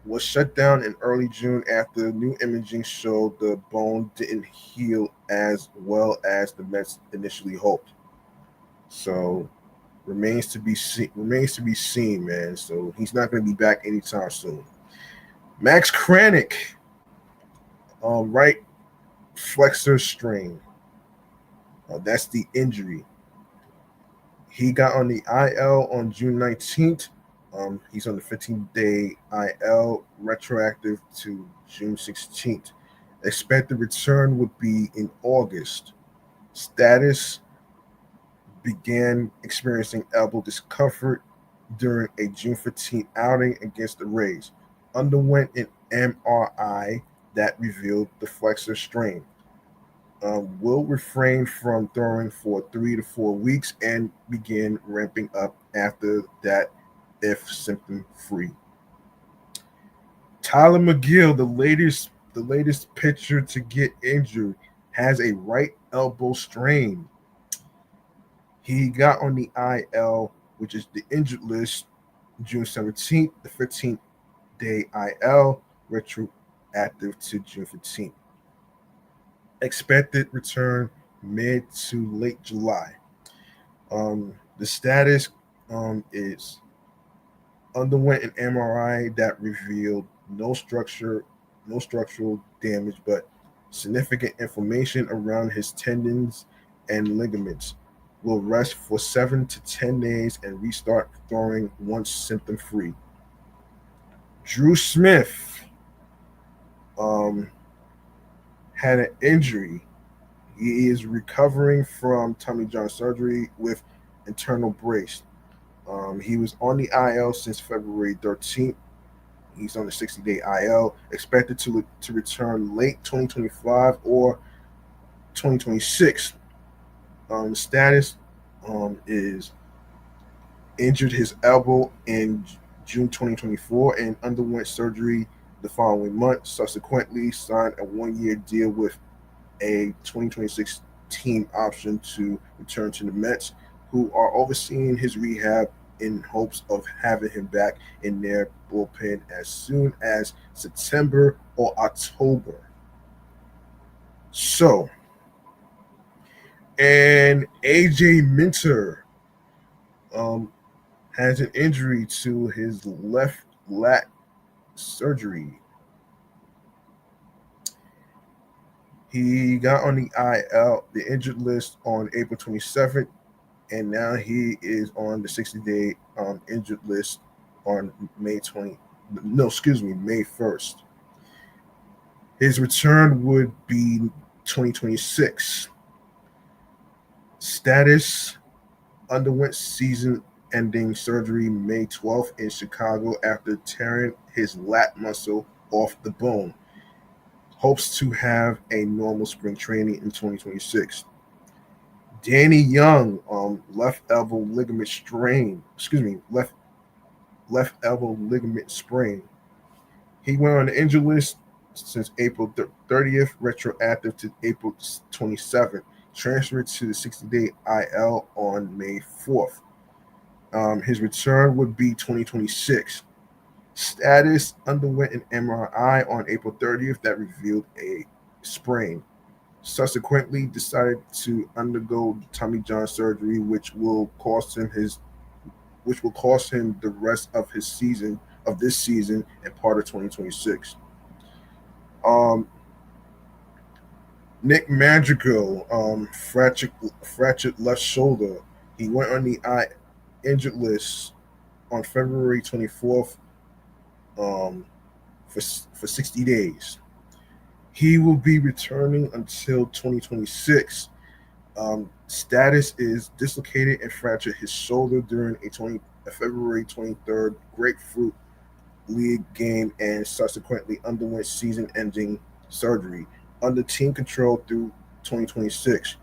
was shut down in early June after new imaging showed the bone didn't heal as well as the Mets initially hoped. So remains to be seen, man. So he's not going to be back anytime soon. Max Kranick, right flexor strain. That's the injury. He got on the IL on June 19th. He's on the 15-day IL, retroactive to June 16th. Expected return would be in August. Status: began experiencing elbow discomfort during a June 15th outing against the Rays. Underwent an MRI that revealed the flexor strain. Will refrain from throwing for 3 to 4 weeks and begin ramping up after that if symptom free. Tyler McGill, the latest pitcher to get injured, has a right elbow strain. He got on the IL, which is the injured list, June 17th, the 15-day IL, retroactive to June 15th. Expected return mid to late July. The status is underwent an MRI that revealed no structural damage, but significant inflammation around his tendons and ligaments. Will rest for 7 to 10 days and restart throwing once symptom free. Drew Smith um, had an injury. He is recovering from Tommy John surgery with internal brace. He was on the IL since February 13th. He's on the 60-day IL, expected to return late 2025 or 2026. Status is injured his elbow in June 2024 and underwent surgery the following month. Subsequently, signed a 1-year deal with a 2026 team option to return to the Mets, who are overseeing his rehab in hopes of having him back in their bullpen as soon as September or October. So, and AJ Minter um, has an injury to his left lat surgery. He got on the the injured list on April 27th, and now he is on the 60-day injured list on May 20. No, excuse me, May 1st. His return would be 2026. Status: underwent season-ending surgery May 12th in Chicago after tearing his lat muscle off the bone. Hopes to have a normal spring training in 2026. Danny Young, left elbow ligament strain. Excuse me, left elbow ligament sprain. He went on the injury list since April 30th, retroactive to April 27th. Transferred to the 60-day IL on May 4th. His return would be 2026. Status: underwent an MRI on April 30th that revealed a sprain. Subsequently decided to undergo Tommy John surgery, which will cost him the rest of this season and part of 2026. Um, Nick Madrigal, fractured left shoulder. He went on the injured list on February 24th for 60 days. He will be returning until 2026. Status is dislocated and fractured his shoulder during a February 23rd Grapefruit League game and subsequently underwent season-ending surgery under team control through 2026.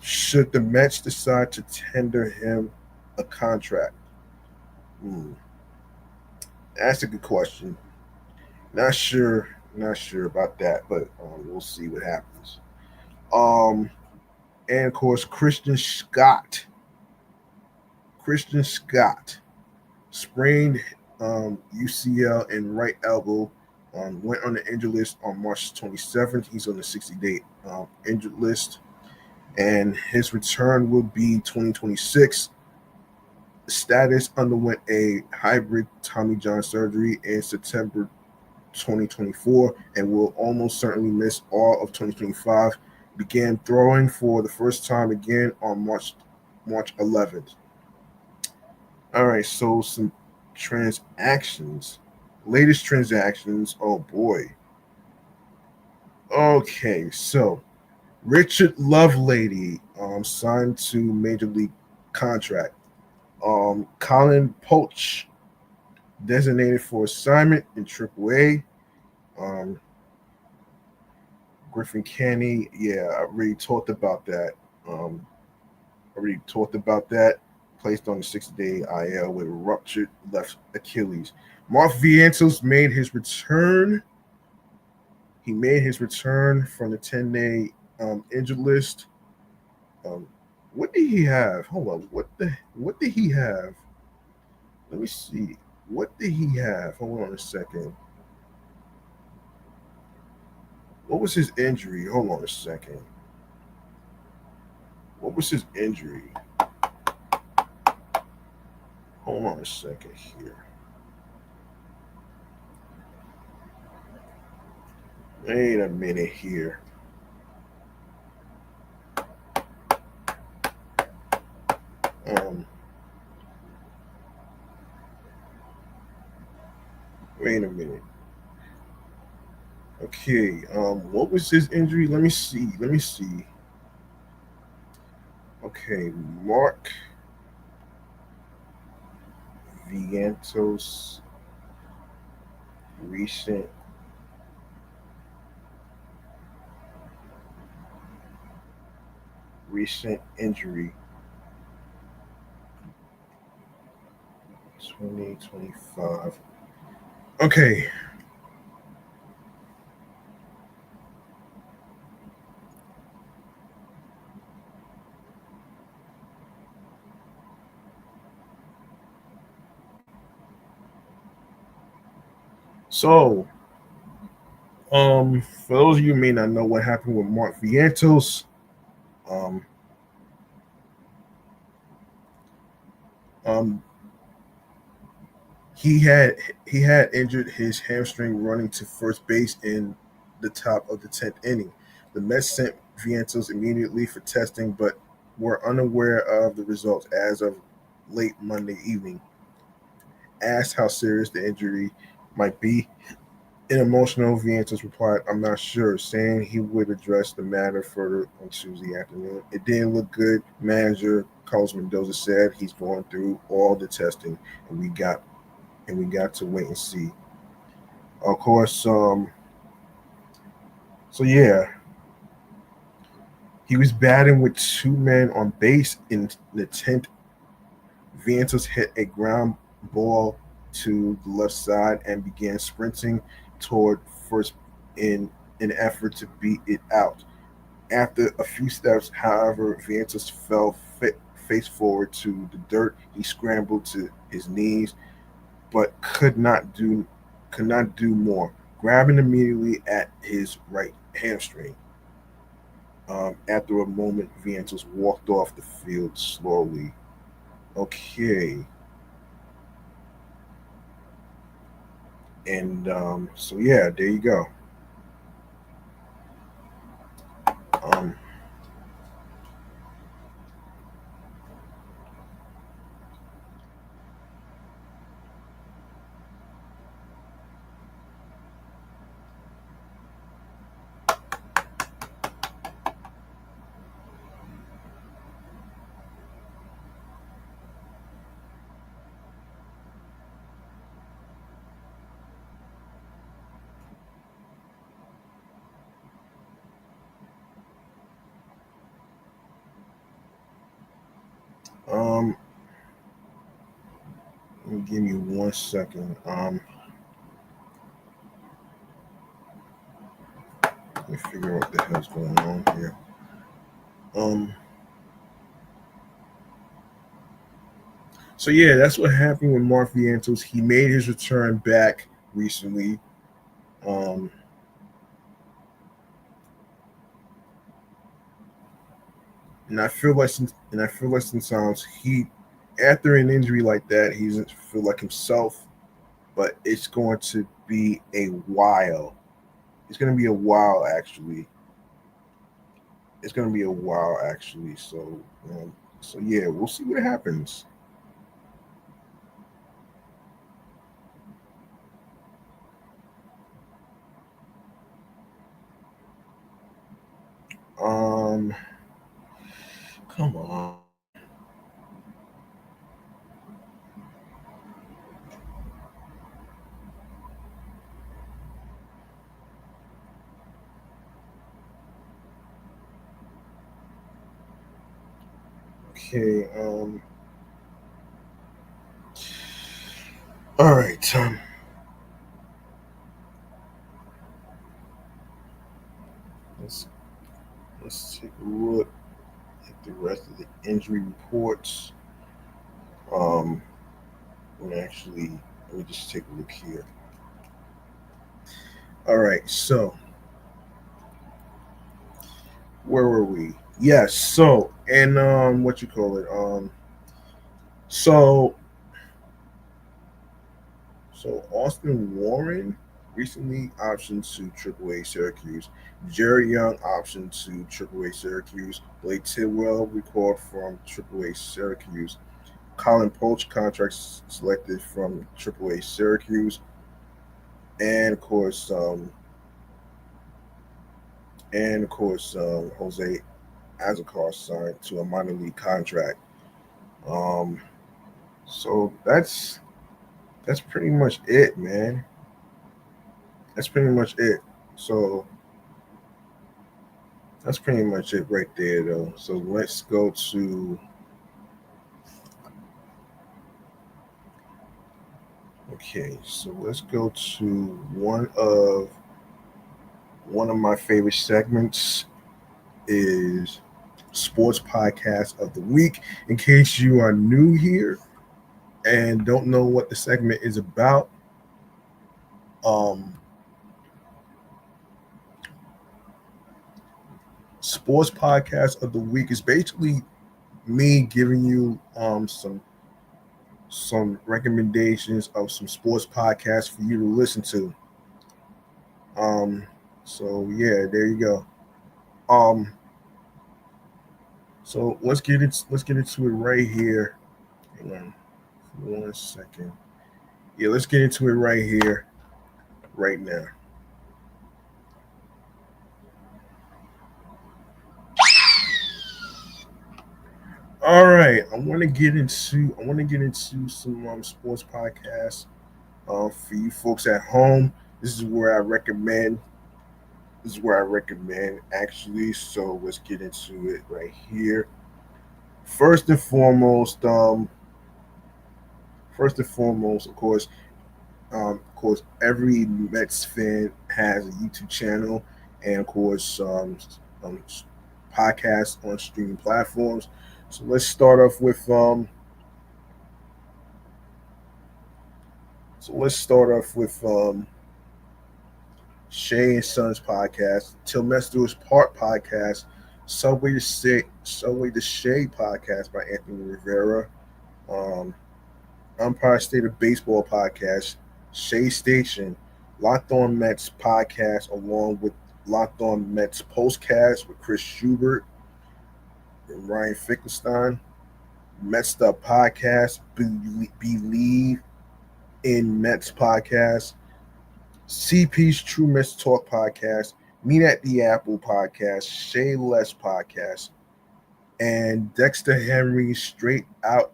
Should the Mets decide to tender him a contract? Hmm. That's a good question. Not sure about that, but we'll see what happens. Um, and of course, Christian Scott sprained UCL and right elbow. Went on the injured list on March 27th. He's on the 60-day injured list, and his return will be 2026. Status: underwent a hybrid Tommy John surgery in September 2024 and will almost certainly miss all of 2025. Began throwing for the first time again on March 11th. All right, so some transactions. Latest transactions. Oh boy. Okay, so Richard Lovelady signed to Major League contract. Colin Poach designated for assignment in AAA. Um, Griffin Canny, yeah, I already talked about that. Um, Placed on the 60-day IL with a ruptured left Achilles. Mark Vientos made his return. He made his return from the 10-day injured list. Um, what did he have? Hold on. What did he have? Let me see. What did he have? Hold on a second. What was his injury? Hold on a second. What was his injury? Hold on a second here. Wait a minute here. Um, Wait a minute. Okay. What was his injury? Let me see. Okay, Mark Vientos recent injury 2025. Okay. So, for those of you who may not know what happened with Mark Vientos, um, um, he had he had injured his hamstring running to first base in the top of the 10th inning. The Mets sent Vientos immediately for testing, but were unaware of the results as of late Monday evening. Asked how serious the injury might be, an emotional Vientos replied, "I'm not sure," saying he would address the matter further on Tuesday afternoon. It didn't look good, manager Carlos Mendoza said. He's going through all the testing, and we got to wait and see. Of course, so yeah, he was batting with two men on base in the 10th. Vientos hit a ground ball to the left side and began sprinting toward first in an effort to beat it out. After a few steps, however, Vientos fell face forward to the dirt. He scrambled to his knees, but could not do more, grabbing immediately at his right hamstring. After a moment, Vientos walked off the field slowly. Okay, and so yeah, there you go. Um, um, give me 1 second. Let me figure out what the hell's going on here. Um, so yeah, that's what happened with Mark Vientos. He made his return back recently. Um, and I feel like sometimes he, after an injury like that, he doesn't feel like himself. But it's going to be a while. It's going to be a while actually. It's going to be a while actually. So yeah, we'll see what happens. Um, come on. Okay. All right. Let's let's take a look at the rest of the injury reports. Um, and actually, let me just take a look here. All right. So where were we? Yes. So and what you call it? So So Austin Warren recently optioned to AAA Syracuse. Jerry Young optioned to AAA Syracuse. Blake Tidwell recalled from AAA Syracuse. Colin Poach contract selected from AAA Syracuse, and of course, Jose Azocar signed to a minor league contract. Um, so that's pretty much it, man. That's pretty much it. So that's pretty much it right there, though. So let's go to one of my favorite segments is sports podcast of the week. In case you are new here and don't know what the segment is about, Um, Sports podcast of the week is basically me giving you some recommendations of some sports podcasts for you to listen to. Um, so yeah, there you go. Um, so let's get into it right here. Hang on, 1 second. Yeah, let's get into it right here, right now. All right, I want to get into some sports podcasts for you folks at home. This is where I recommend. This is where I recommend actually. So let's get into it right here. First and foremost, of course, every Mets fan has a YouTube channel, and of course, um, podcasts on streaming platforms. So let's start off with Shay and Sons podcast, Till Mets Part podcast, Subway to Shay podcast by Anthony Rivera, um, Umpire State of Baseball podcast, Shea Station, Locked On Mets podcast, along with Locked On Mets postcast with Chris Schubert and Ryan Finkelstein, Mets the podcast, Believe in Mets podcast, CP's True Mets Talk podcast, Meet at the Apple podcast, Shea Less podcast, and Dexter Henry Straight Out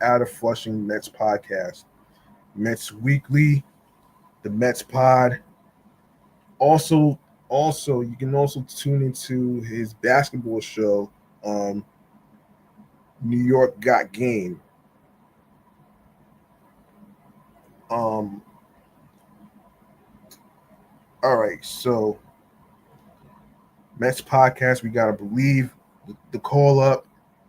of Flushing Mets podcast. Mets Weekly, the Mets Pod. Also, you can also tune into his basketball show, um, New York Got Game. Um, all right, so Mets podcast, we gotta believe the call up,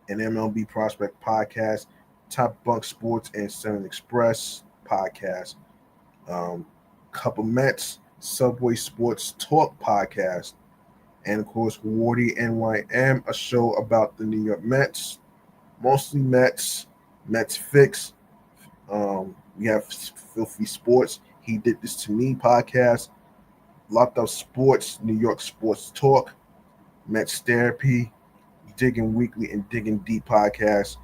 and MLB Prospect podcast, Top Bunk Sports and Sun Express podcast, um, Couple Mets, Subway Sports Talk podcast, and of course Wardy NYM, a show about the New York Mets, mostly Mets Fix. We have Filthy Sports. He Did This to Me podcast, Locked Up Sports, New York Sports Talk, Mets Therapy, Digging Weekly and Digging Deep podcast.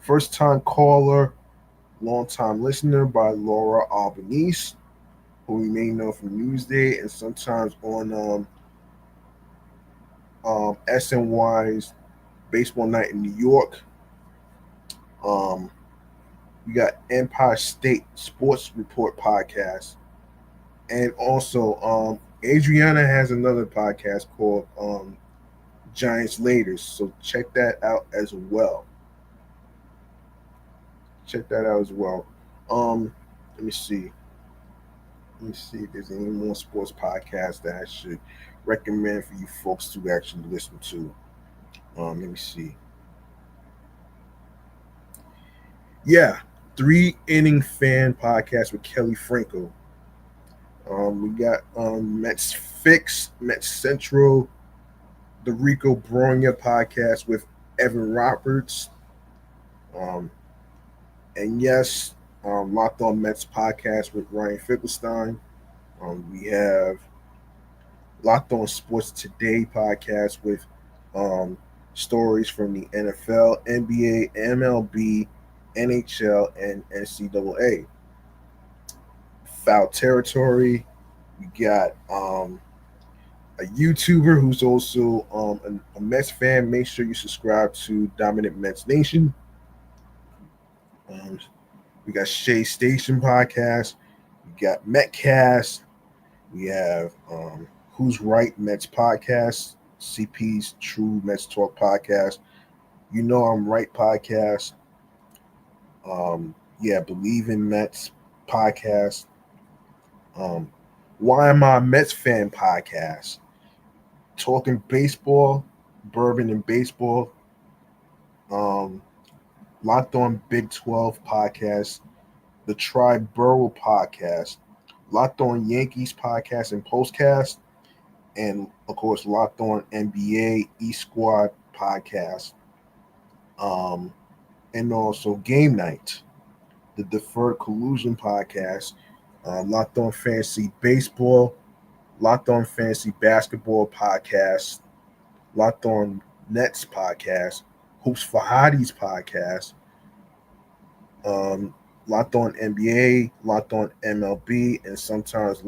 First time caller, long time listener by Laura Albanese, who we may know from Newsday and sometimes on SNY's Baseball Night in New York. Um, we got Empire State Sports Report podcast, and also Adriana has another podcast called Giants Laters. So check that out as well. Check that out as well. Um, let me see. Let me see if there's any more sports podcasts that I should recommend for you folks to actually listen to. Let me see. Yeah, 3 Inning Fan podcast with Kelly Franco. We got Mets Fix, Mets Central, the Rico Bronya podcast with Evan Roberts, um, and yes, Locked On Mets podcast with Ryan Finkelstein. We have Locked On Sports Today podcast with um, stories from the NFL, NBA, MLB, NHL, and NCAA. Foul Territory. We got a YouTuber who's also a Mets fan. Make sure you subscribe to Dominant Mets Nation. Um, we got Shea Station podcast. We got Metcast. We have Who's Right Mets podcast. CP's True Mets Talk podcast. You Know I'm Right podcast. Yeah, Believe in Mets podcast. Um, Why Am I a Mets Fan podcast. Talking baseball, bourbon and baseball. Um, Locked On Big 12 podcast, the Triborough podcast, Locked On Yankees podcast and postcast, and of course Locked On NBA E Squad podcast, um, and also Game Night, the Deferred Collusion podcast, Locked On Fantasy Baseball, Locked On Fantasy Basketball podcast, Locked On Nets podcast, Hoops for Hotties podcast, um, Locked On NBA, Locked On MLB, and sometimes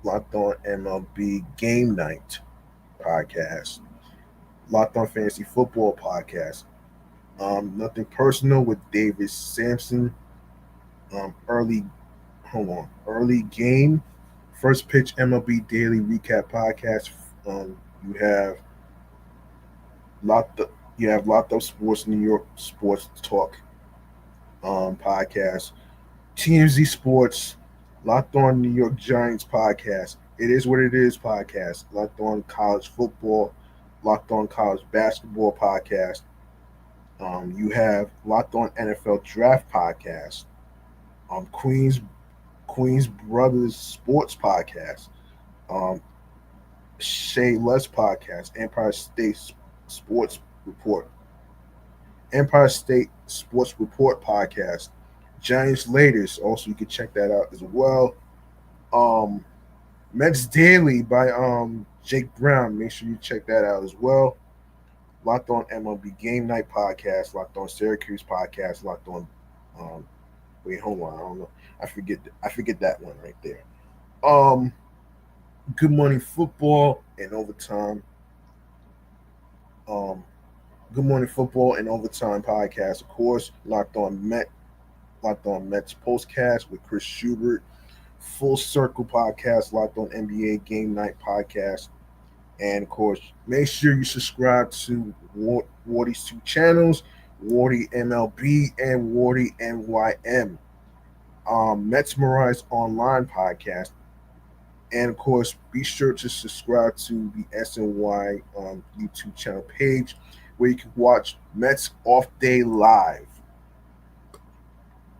Locked On MLB Game Night podcast, Locked On Fantasy Football podcast, Nothing Personal with David Sampson, early early game, first pitch MLB Daily Recap podcast. You have locked up, you have Locked Up Sports New York Sports Talk podcast, TMZ Sports, Locked On New York Giants podcast, It Is What It Is podcast, Locked On College Football, Locked On College Basketball podcast. You have Locked On NFL Draft podcast, Queens Brothers Sports podcast, um, Shay Les podcast, Sports Report, Empire State Sports Report podcast, Giants Latest. Also, you can check that out as well. Um, Mets Daily by Jake Brown. Make sure you check that out as well. Locked On MLB Game Night podcast, Locked On Syracuse podcast, Locked On. Um, wait, hold on. I don't know. I forget that one right there. Good Morning Football and Overtime. Um, Good Morning Football and Overtime podcast, of course. Locked On Mets postcast with Chris Schubert. Full Circle podcast, Locked On NBA Game Night podcast. And of course, make sure you subscribe to Wardy's two channels, Wardy MLB and Wardy NYM. Mets Mirage Online podcast. And of course, be sure to subscribe to the SNY YouTube channel page where you can watch Mets Off Day Live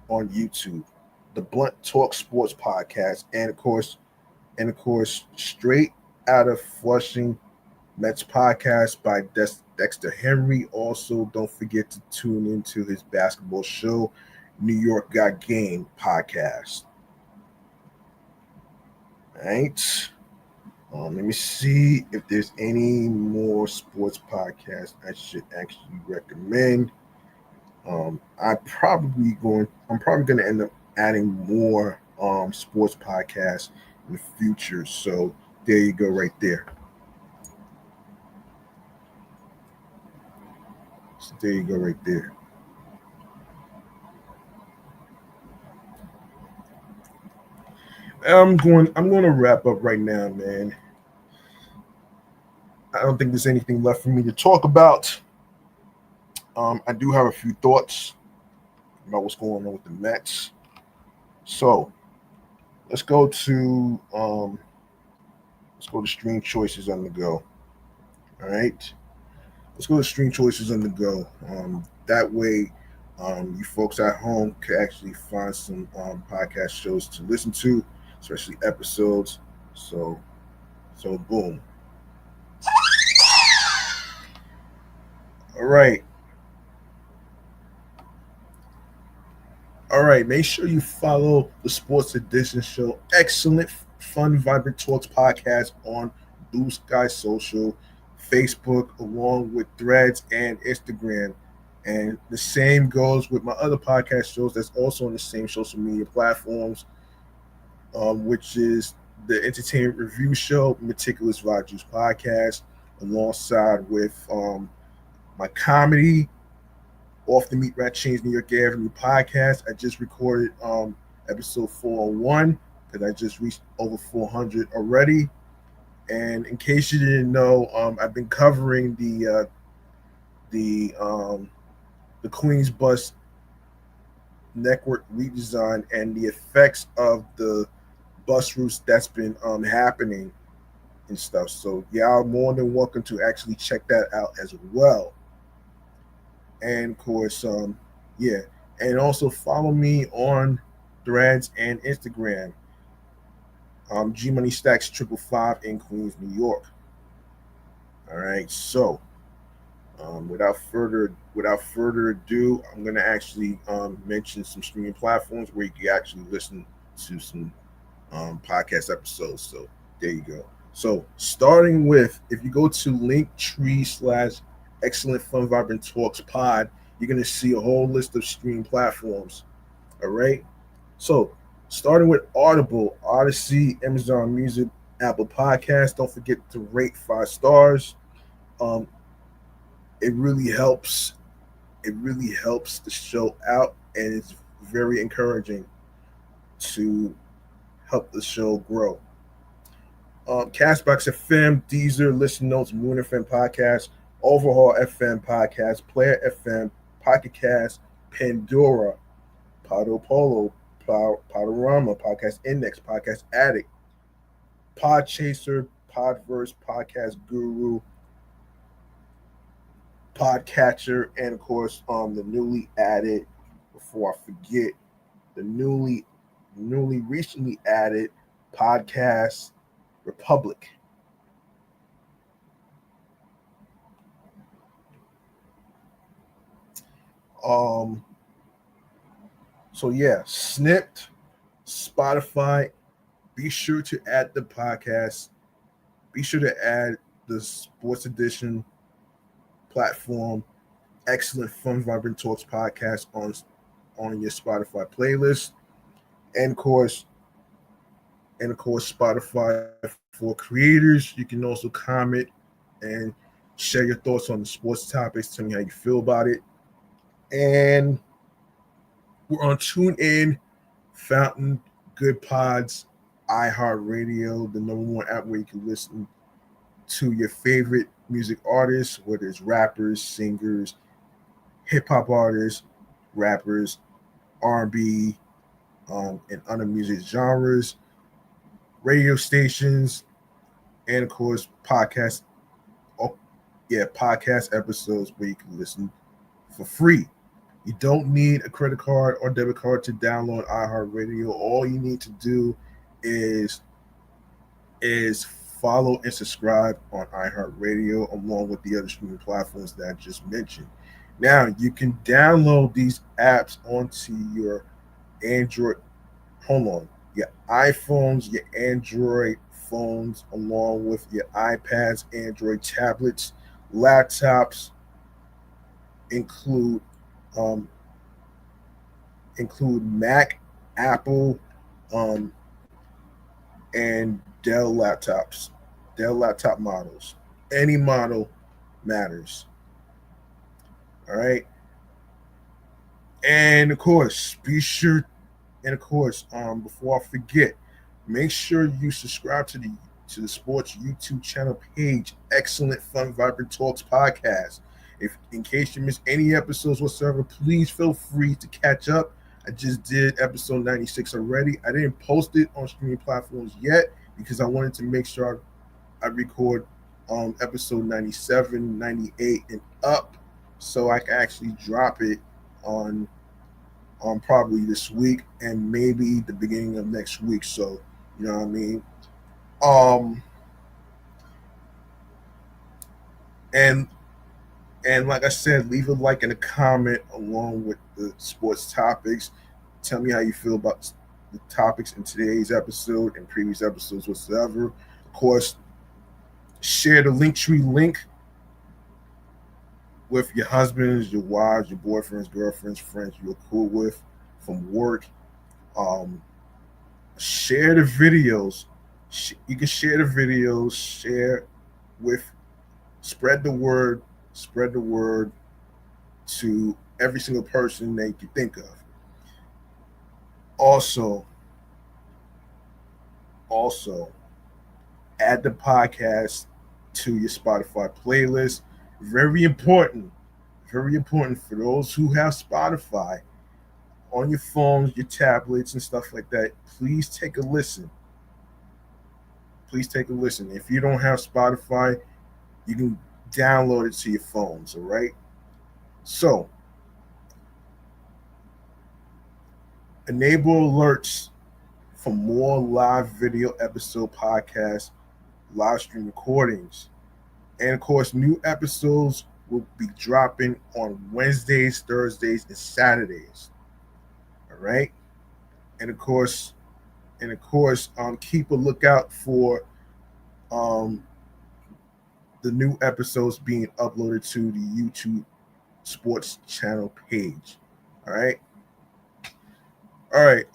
on YouTube, the Blunt Talk Sports podcast, and of course, Straight Out of Flushing Mets podcast by Dexter Henry. Also, don't forget to tune into his basketball show, New York Got Game podcast. All right. Let me see if there's any more sports podcasts I should actually recommend. I'm probably going to end up adding more sports podcasts in the future. So there you go, right there. So there you go, right there. I'm going to wrap up right now, man. I don't think there's anything left for me to talk about. I do have a few thoughts about what's going on with the Mets. So let's go to stream choices on the go. All right, let's go to stream choices on the go. That way, you folks at home can actually find some podcast shows to listen to, especially episodes. So boom. All right. All right, make sure you follow the Sports Edition Show. Excellent, fun, vibrant talks podcast on Blue Sky Social, Facebook, along with Threads and Instagram. And the same goes with my other podcast shows that's also on the same social media platforms, which is the Entertainment Review Show, Meticulous Juice podcast, alongside with my comedy Off the Meat Rat Chains New York Avenue podcast. I just recorded episode 401 because I just reached over 400 already. And in case you didn't know, I've been covering the Queens Bus network redesign and the effects of the bus routes that's been happening and stuff. So y'all more than welcome to actually check that out as well. And of course, yeah, and also follow me on Threads and Instagram. G Money Stacks 555 in Queens, New York. All right, so without further ado, I'm gonna actually mention some streaming platforms where you can actually listen to some podcast episodes. So there you go. So starting with, if you go to Linktree/Excellent Fun Vibrant Talks Pod, you're gonna see a whole list of streaming platforms. All right. So starting with Audible, Odyssey, Amazon Music, Apple Podcasts. Don't forget to rate 5 stars. Um, it really helps. It really helps the show out, and it's very encouraging to help the show grow. Castbox FM, Deezer, Listen Notes, Moon FM Podcast, Overhaul FM Podcast, Player FM, Pocket Cast, Pandora, Podo Polo, Podorama, Podcast Index, Podcast Addict, Podchaser, Podverse, Podcast Guru, Podcatcher, and of course, the newly added, before I forget, the newly recently added Podcast Republic. Um, so yeah, Snipped, Spotify. Be sure to add the podcast. Be sure to add the Sports Edition platform. Excellent Fun Vibrant Talks podcast on your Spotify playlist, and of course Spotify for creators. You can also comment and share your thoughts on the sports topics. Tell me how you feel about it. And we're on TuneIn, Fountain, Good Pods, iHeartRadio, the #1 app where you can listen to your favorite music artists, whether it's rappers, singers, hip hop artists, rappers, R&B, and other music genres, radio stations, and of course podcasts. Oh, yeah, podcast episodes where you can listen for free. You don't need a credit card or debit card to download iHeartRadio. All you need to do is is follow and subscribe on iHeartRadio along with the other streaming platforms that I just mentioned. Now you can download these apps onto your Android. Hold on, your iPhones, your Android phones, along with your iPads, Android tablets, laptops, include um, include Mac, Apple, um, and Dell laptops, Dell laptop models. Any model matters. All right. And of course, be sure, and of course, before I forget, make sure you subscribe to the sports YouTube channel page, Excellent Fun Vibrant Talks Podcast. If in case you missed any episodes whatsoever, please feel free to catch up. I just did episode 96 already. I didn't post it on streaming platforms yet because I wanted to make sure I record episode 97, 98, and up so I can actually drop it on probably this week and maybe the beginning of next week. So you know what I mean. Um, and like I said, leave a like and a comment along with the sports topics. Tell me how you feel about the topics in today's episode and previous episodes whatsoever. Of course, share the Linktree link with your husbands, your wives, your boyfriends, girlfriends, friends you're cool with from work. Um, Share the videos. You can share the videos. Share with, spread the word. Spread the word to every single person that you can think of. Also, also add the podcast to your Spotify playlist. Very important. Very important for those who have Spotify on your phones, your tablets, and stuff like that. Please take a listen. Please take a listen. If you don't have Spotify, you can download it to your phones. All right. So enable alerts for more live video episode podcasts, live stream recordings. And of course, new episodes will be dropping on Wednesdays, Thursdays, and Saturdays. All right. And of course, keep a lookout for um, the new episodes being uploaded to the YouTube Sports channel page. All right. All right.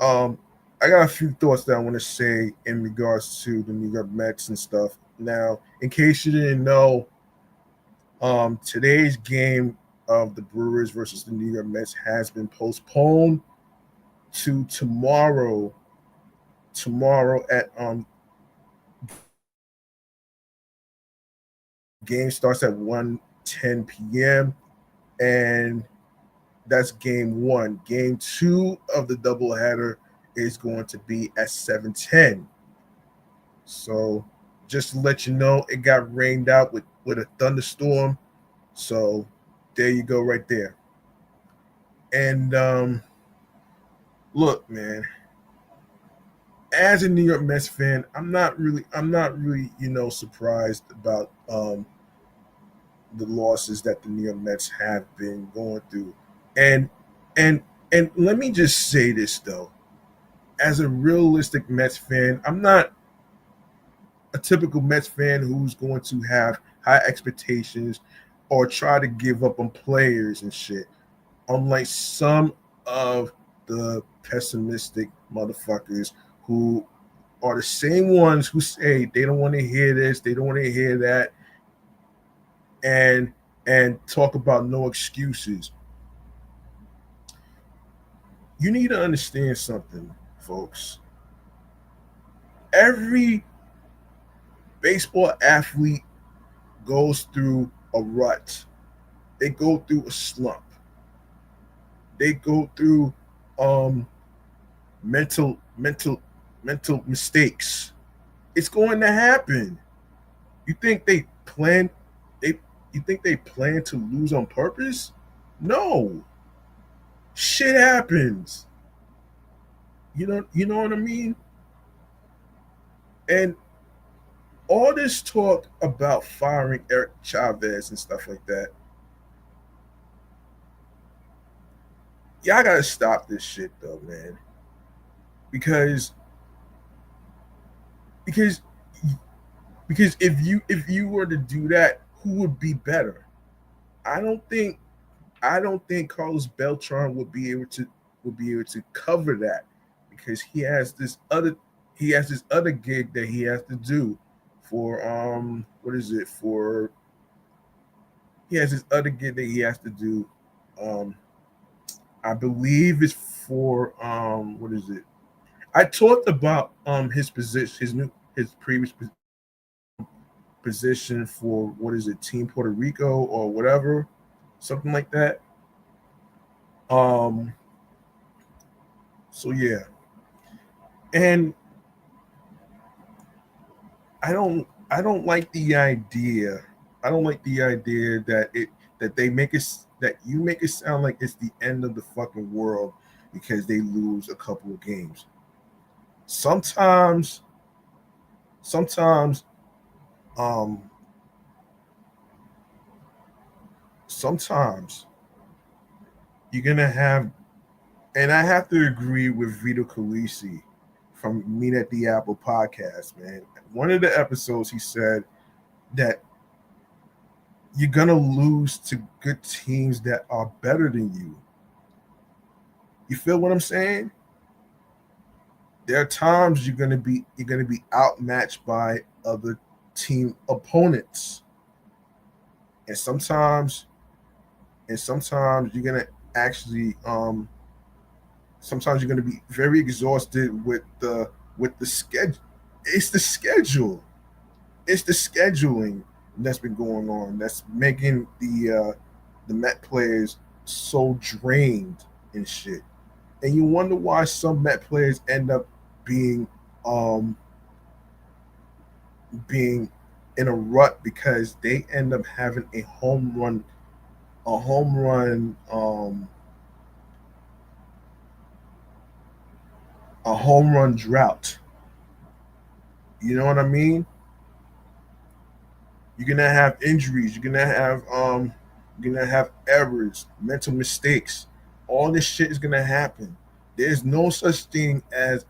I got a few thoughts that I want to say in regards to the New York Mets and stuff. Now, in case you didn't know, today's game of the Brewers versus the New York Mets has been postponed to tomorrow. Tomorrow at game starts at 1:10 p.m. and that's game one. Game two of the doubleheader is going to be at 7:10. So just to let you know, it got rained out with a thunderstorm. So there you go, right there. And look, man, as a New York Mets fan, I'm not really, surprised about the losses that the New York Mets have been going through. And and and let me just say this though, as a realistic Mets fan, I'm not a typical Mets fan who's going to have high expectations or try to give up on players and shit. Unlike some of the pessimistic motherfuckers who are the same ones who say they don't want to hear this, they don't want to hear that, and talk about no excuses. You need to understand something, folks. Every baseball athlete goes through a rut. They go through a slump. They go through um mental mental mental mistakes. It's going to happen. You think they plan they you think they plan to lose on purpose? No. Shit happens. You know what I mean? And all this talk about firing Eric Chavez and stuff like that, y'all gotta stop this shit though, man. Because because because if you were to do that, who would be better? I don't think I don't think Carlos Beltran would be able to cover that because he has this other gig that he has to do for what is it for he has this other gig that he has to do. um I believe it's for what is it? I talked about his position, his previous position for what is it, Team Puerto Rico or whatever, something like that. Um, so yeah, and I don't like the idea. I don't like the idea that they make it that you make it sound like it's the end of the fucking world because they lose a couple of games. Sometimes, sometimes, um, sometimes you're gonna have, and I have to agree with Vito Calisi from Meet at the Apple podcast, man. One of the episodes he said that you're gonna lose to good teams that are better than you. You feel what I'm saying? There are times you're gonna be outmatched by other team opponents, and sometimes you're gonna actually sometimes you're gonna be very exhausted with the schedule. It's the schedule. It's the scheduling that's been going on that's making the Met players so drained and shit. And you wonder why some Met players end up being um being in a rut because they end up having a home run a home run drought. You know what I mean? You're gonna have injuries. You're gonna have errors, mental mistakes. All this shit is gonna happen. There's no such thing as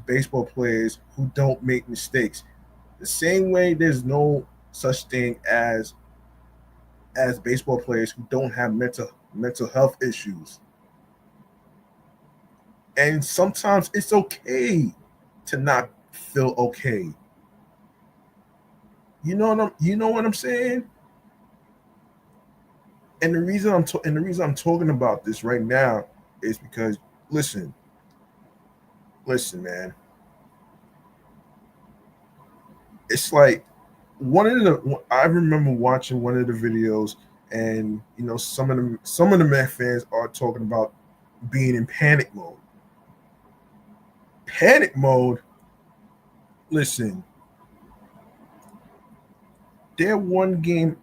baseball players who don't make mistakes. The same way there's no such thing as baseball players who don't have mental health issues. And sometimes it's okay to not feel okay. You know what I'm saying? And the reason I'm talking about this right now is because listen, listen, man. It's like one of the I remember watching one of the videos, and some of the Met fans are talking about being in panic mode. Panic mode. Listen, they're one game.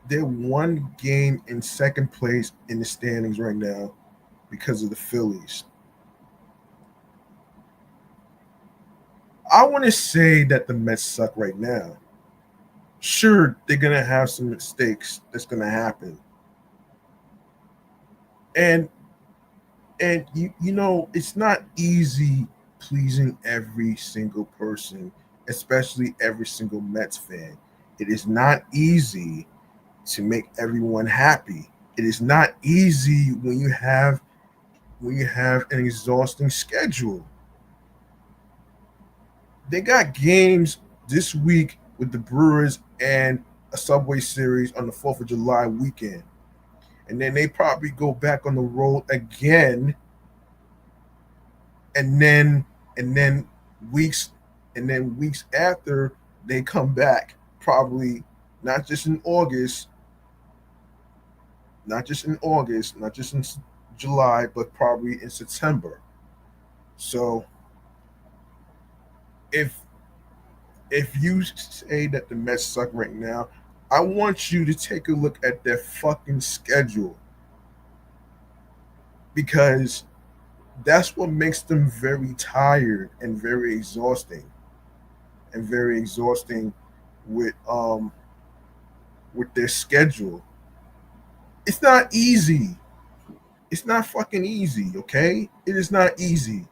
They're one game in second place in the standings right now because of the Phillies. I want to say that the Mets suck right now. Sure, they're gonna have some mistakes. That's gonna happen, and you know it's not easy pleasing every single person, especially every single Mets fan. It is not easy to make everyone happy. It is not easy when you have an exhausting schedule. They got games this week with the Brewers and a Subway Series on the 4th of July weekend. And then they probably go back on the road again, and then weeks weeks after they come back, probably not just in August, not just in July, but probably in September. So if you say that the Mets suck right now, I want you to take a look at their fucking schedule, because that's what makes them very tired and very exhausting with their schedule. It's not easy. It's not fucking easy, okay? It is not easy.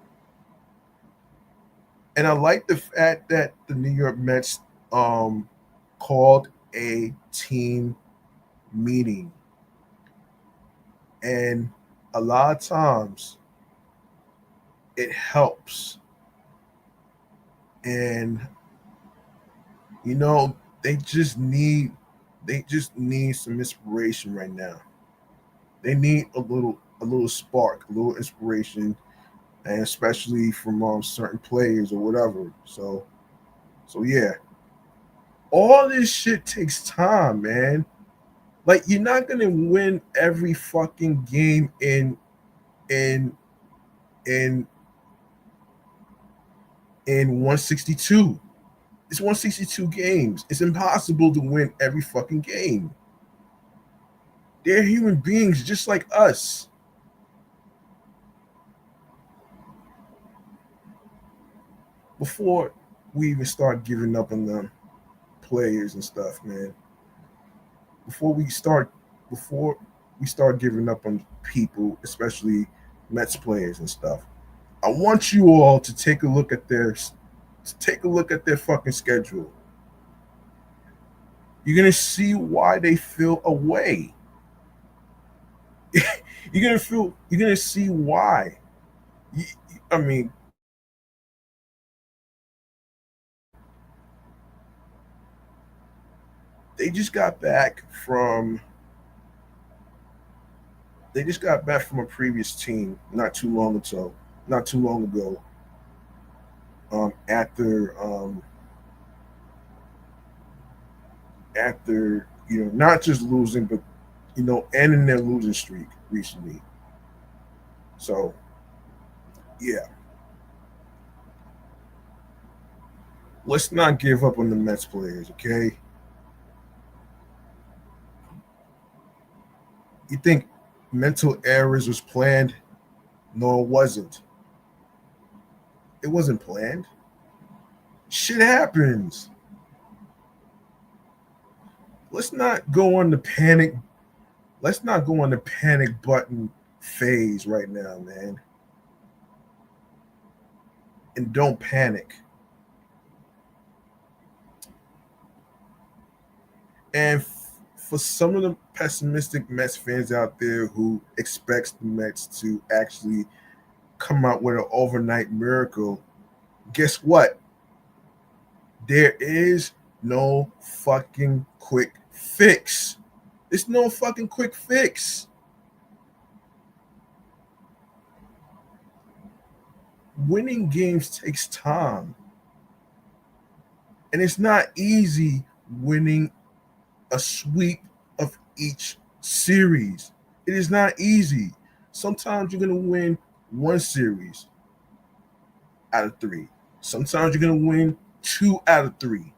And I like the fact that the New York Mets um called a team meeting. And a lot of times it helps. And you know, they just need some inspiration right now. They need a little spark, a little inspiration, and especially from certain players or whatever. So yeah, all this shit takes time, man. Like you're not gonna win every fucking game in in in 162. It's 162 games. It's impossible to win every fucking game. They're human beings just like us. Before we even start giving up on the players and stuff, man. Before we start before we start giving up on people, especially Mets players and stuff. I want you all to take a look at their fucking schedule. You're gonna see why they feel away. You're gonna see why. You, I mean, they just got back from they just got back from a previous team not too long ago. After not just losing, but ending their losing streak recently. So yeah, let's not give up on the Mets players, okay? You think mental errors was planned? No, it wasn't. It wasn't planned. Shit happens. Let's not go on the panic. Let's not go on the panic button phase right now, man. And don't panic. And for some of the pessimistic Mets fans out there who expects the Mets to actually come out with an overnight miracle, guess what? There is no fucking quick fix. There's no fucking quick fix. Winning games takes time. And it's not easy winning a sweep of each series. It is not easy. Sometimes you're going to win one series out of three. Sometimes you're going to win two out of three.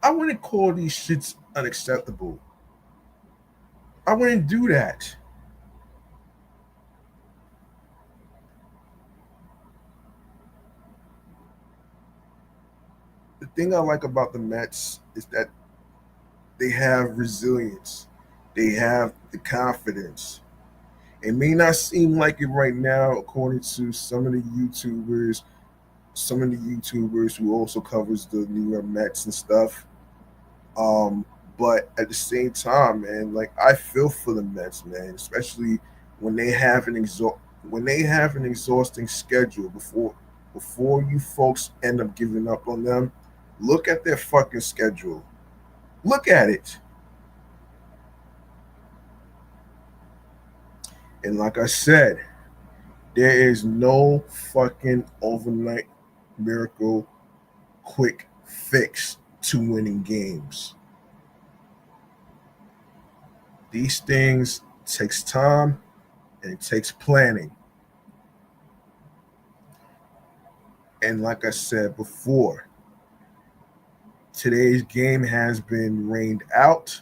I wouldn't call these shits unacceptable. I wouldn't do that. The thing I like about the Mets is that they have resilience. They have the confidence. It may not seem like it right now, according to some of the YouTubers who also covers the New York Mets and stuff. Um, but at the same time, man, like I feel for the Mets, man, especially when they have an exhausting schedule before you folks end up giving up on them. Look at their fucking schedule. Look at it. And like I said, there is no fucking overnight miracle quick fix to winning games. These things takes time and it takes planning. And like I said before, today's game has been rained out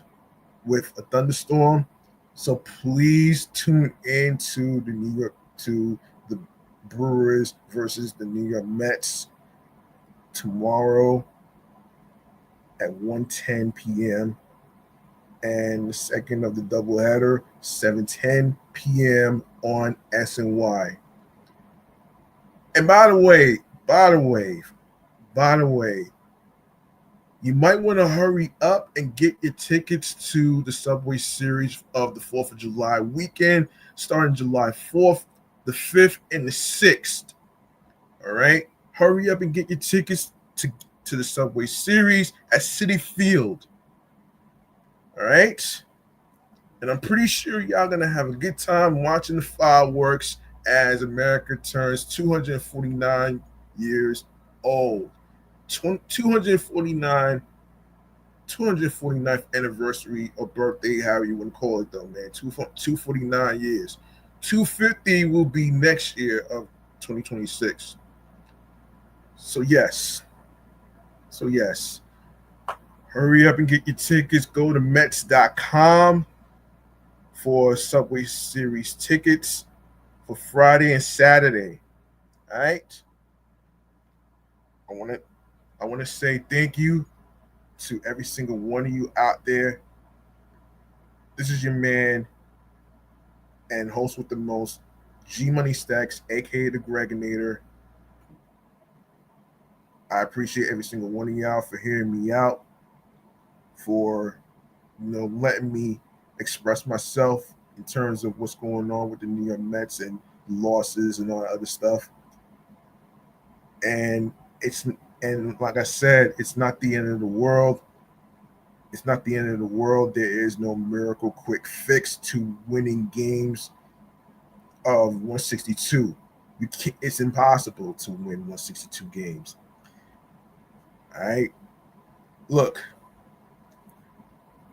with a thunderstorm. So please tune in to the Brewers versus the New York Mets tomorrow at 1:10 p.m. and the second of the doubleheader 7:10 p.m. on SNY. And by the way, you might want to hurry up and get your tickets to the Subway Series of the 4th of July weekend, starting July 4th, the 5th, and the 6th. All right? Hurry up and get your tickets to the Subway Series at Citi Field. All right? And I'm pretty sure y'all going to have a good time watching the fireworks as America turns 249 years old. 249 249th anniversary or birthday, however you want to call it, though, man. 249 years. 250 will be next year of 2026. So, yes. Hurry up and get your tickets. Go to Mets.com for Subway Series tickets for Friday and Saturday. All right. I want to say thank you to every single one of you out there. This is your man and host with the most, G Money Stacks, aka the Gregonator. I appreciate every single one of y'all for hearing me out, for letting me express myself in terms of what's going on with the New York Mets and losses and all that other stuff. And like I said, it's not the end of the world. It's not the end of the world. There is no miracle quick fix to winning games of 162. It's impossible to win 162 games. All right. Look,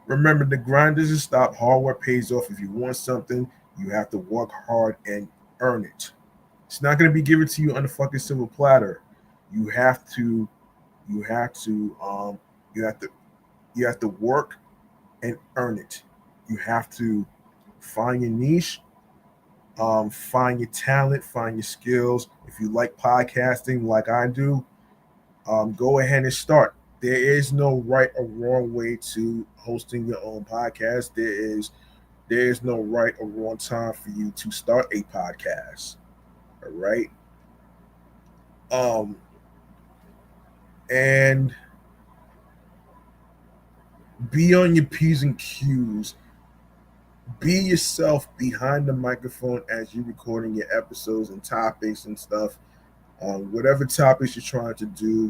remember the grind doesn't stop. Hard work pays off. If you want something, you have to work hard and earn it. It's not going to be given to you on a fucking silver platter. You have to, you have to, you have to, you have to work and earn it. You have to find your niche Find your talent, find your skills. If you like podcasting like I do, go ahead and start. There is no right or wrong way to hosting your own podcast. There is no right or wrong time for you to start a podcast. All right. Um, and be on your P's and Q's. Be yourself behind the microphone as you're recording your episodes and topics and stuff. Whatever topics you're trying to do,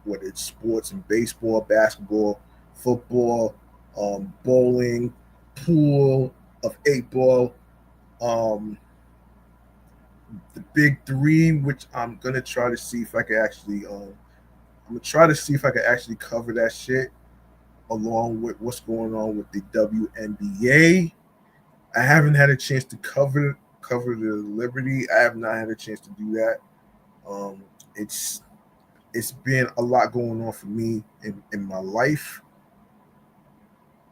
whether it's sports and baseball, basketball, football, bowling, pool of 8 ball, um, the big three, which I'm gonna try to see if I can actually, I'm gonna try to see if I can actually cover that shit along with what's going on with the WNBA. I haven't had a chance to cover the Liberty. I have not had a chance to do that. Um, it's it's been a lot going on for me in my life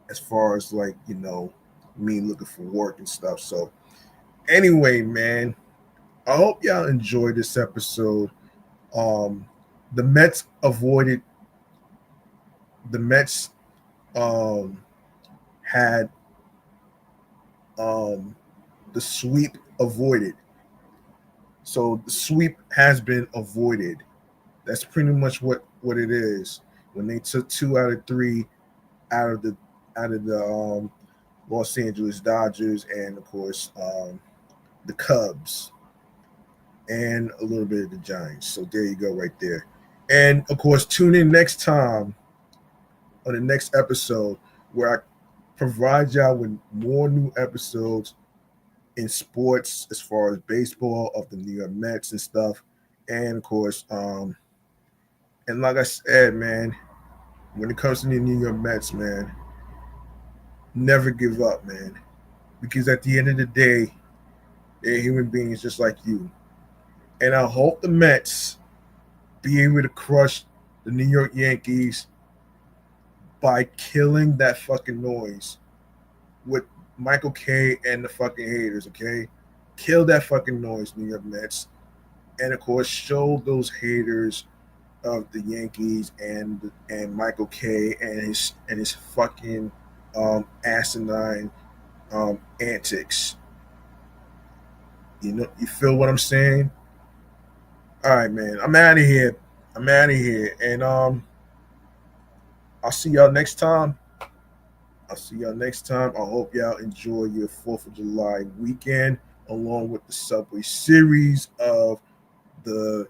as far as like me looking for work and stuff. So anyway, man, I hope y'all enjoyed this episode. Um, the Mets avoided the Mets um, had um, the sweep avoided. So the sweep has been avoided. That's pretty much what it is. When they took 2 out of 3 out of the Los Angeles Dodgers and of course the Cubs and a little bit of the Giants. So there you go, right there. And of course, tune in next time on the next episode where I provide y'all with more new episodes in sports as far as baseball of the New York Mets and stuff. And of course, and like I said, man, when it comes to the New York Mets, man, never give up, man. Because at the end of the day, they're human beings just like you. And I hope the Mets be able to crush the New York Yankees by killing that fucking noise with Michael K and the fucking haters, okay? Kill that fucking noise, New York Mets. And of course, show those haters of the Yankees and Michael K and his fucking asinine antics. You feel what I'm saying? All right, man. I'm out of here. And I'll see y'all next time. I hope y'all enjoy your 4th of July weekend along with the Subway Series of the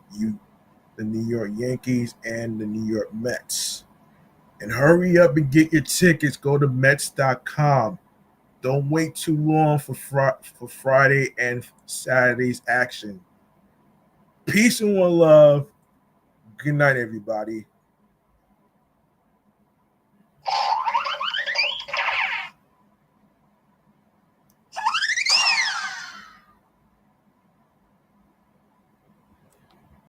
the New York Yankees and the New York Mets. And hurry up and get your tickets. Go to Mets.com. Don't wait too long for Friday and Saturday's action. Peace and one love. Good night, everybody.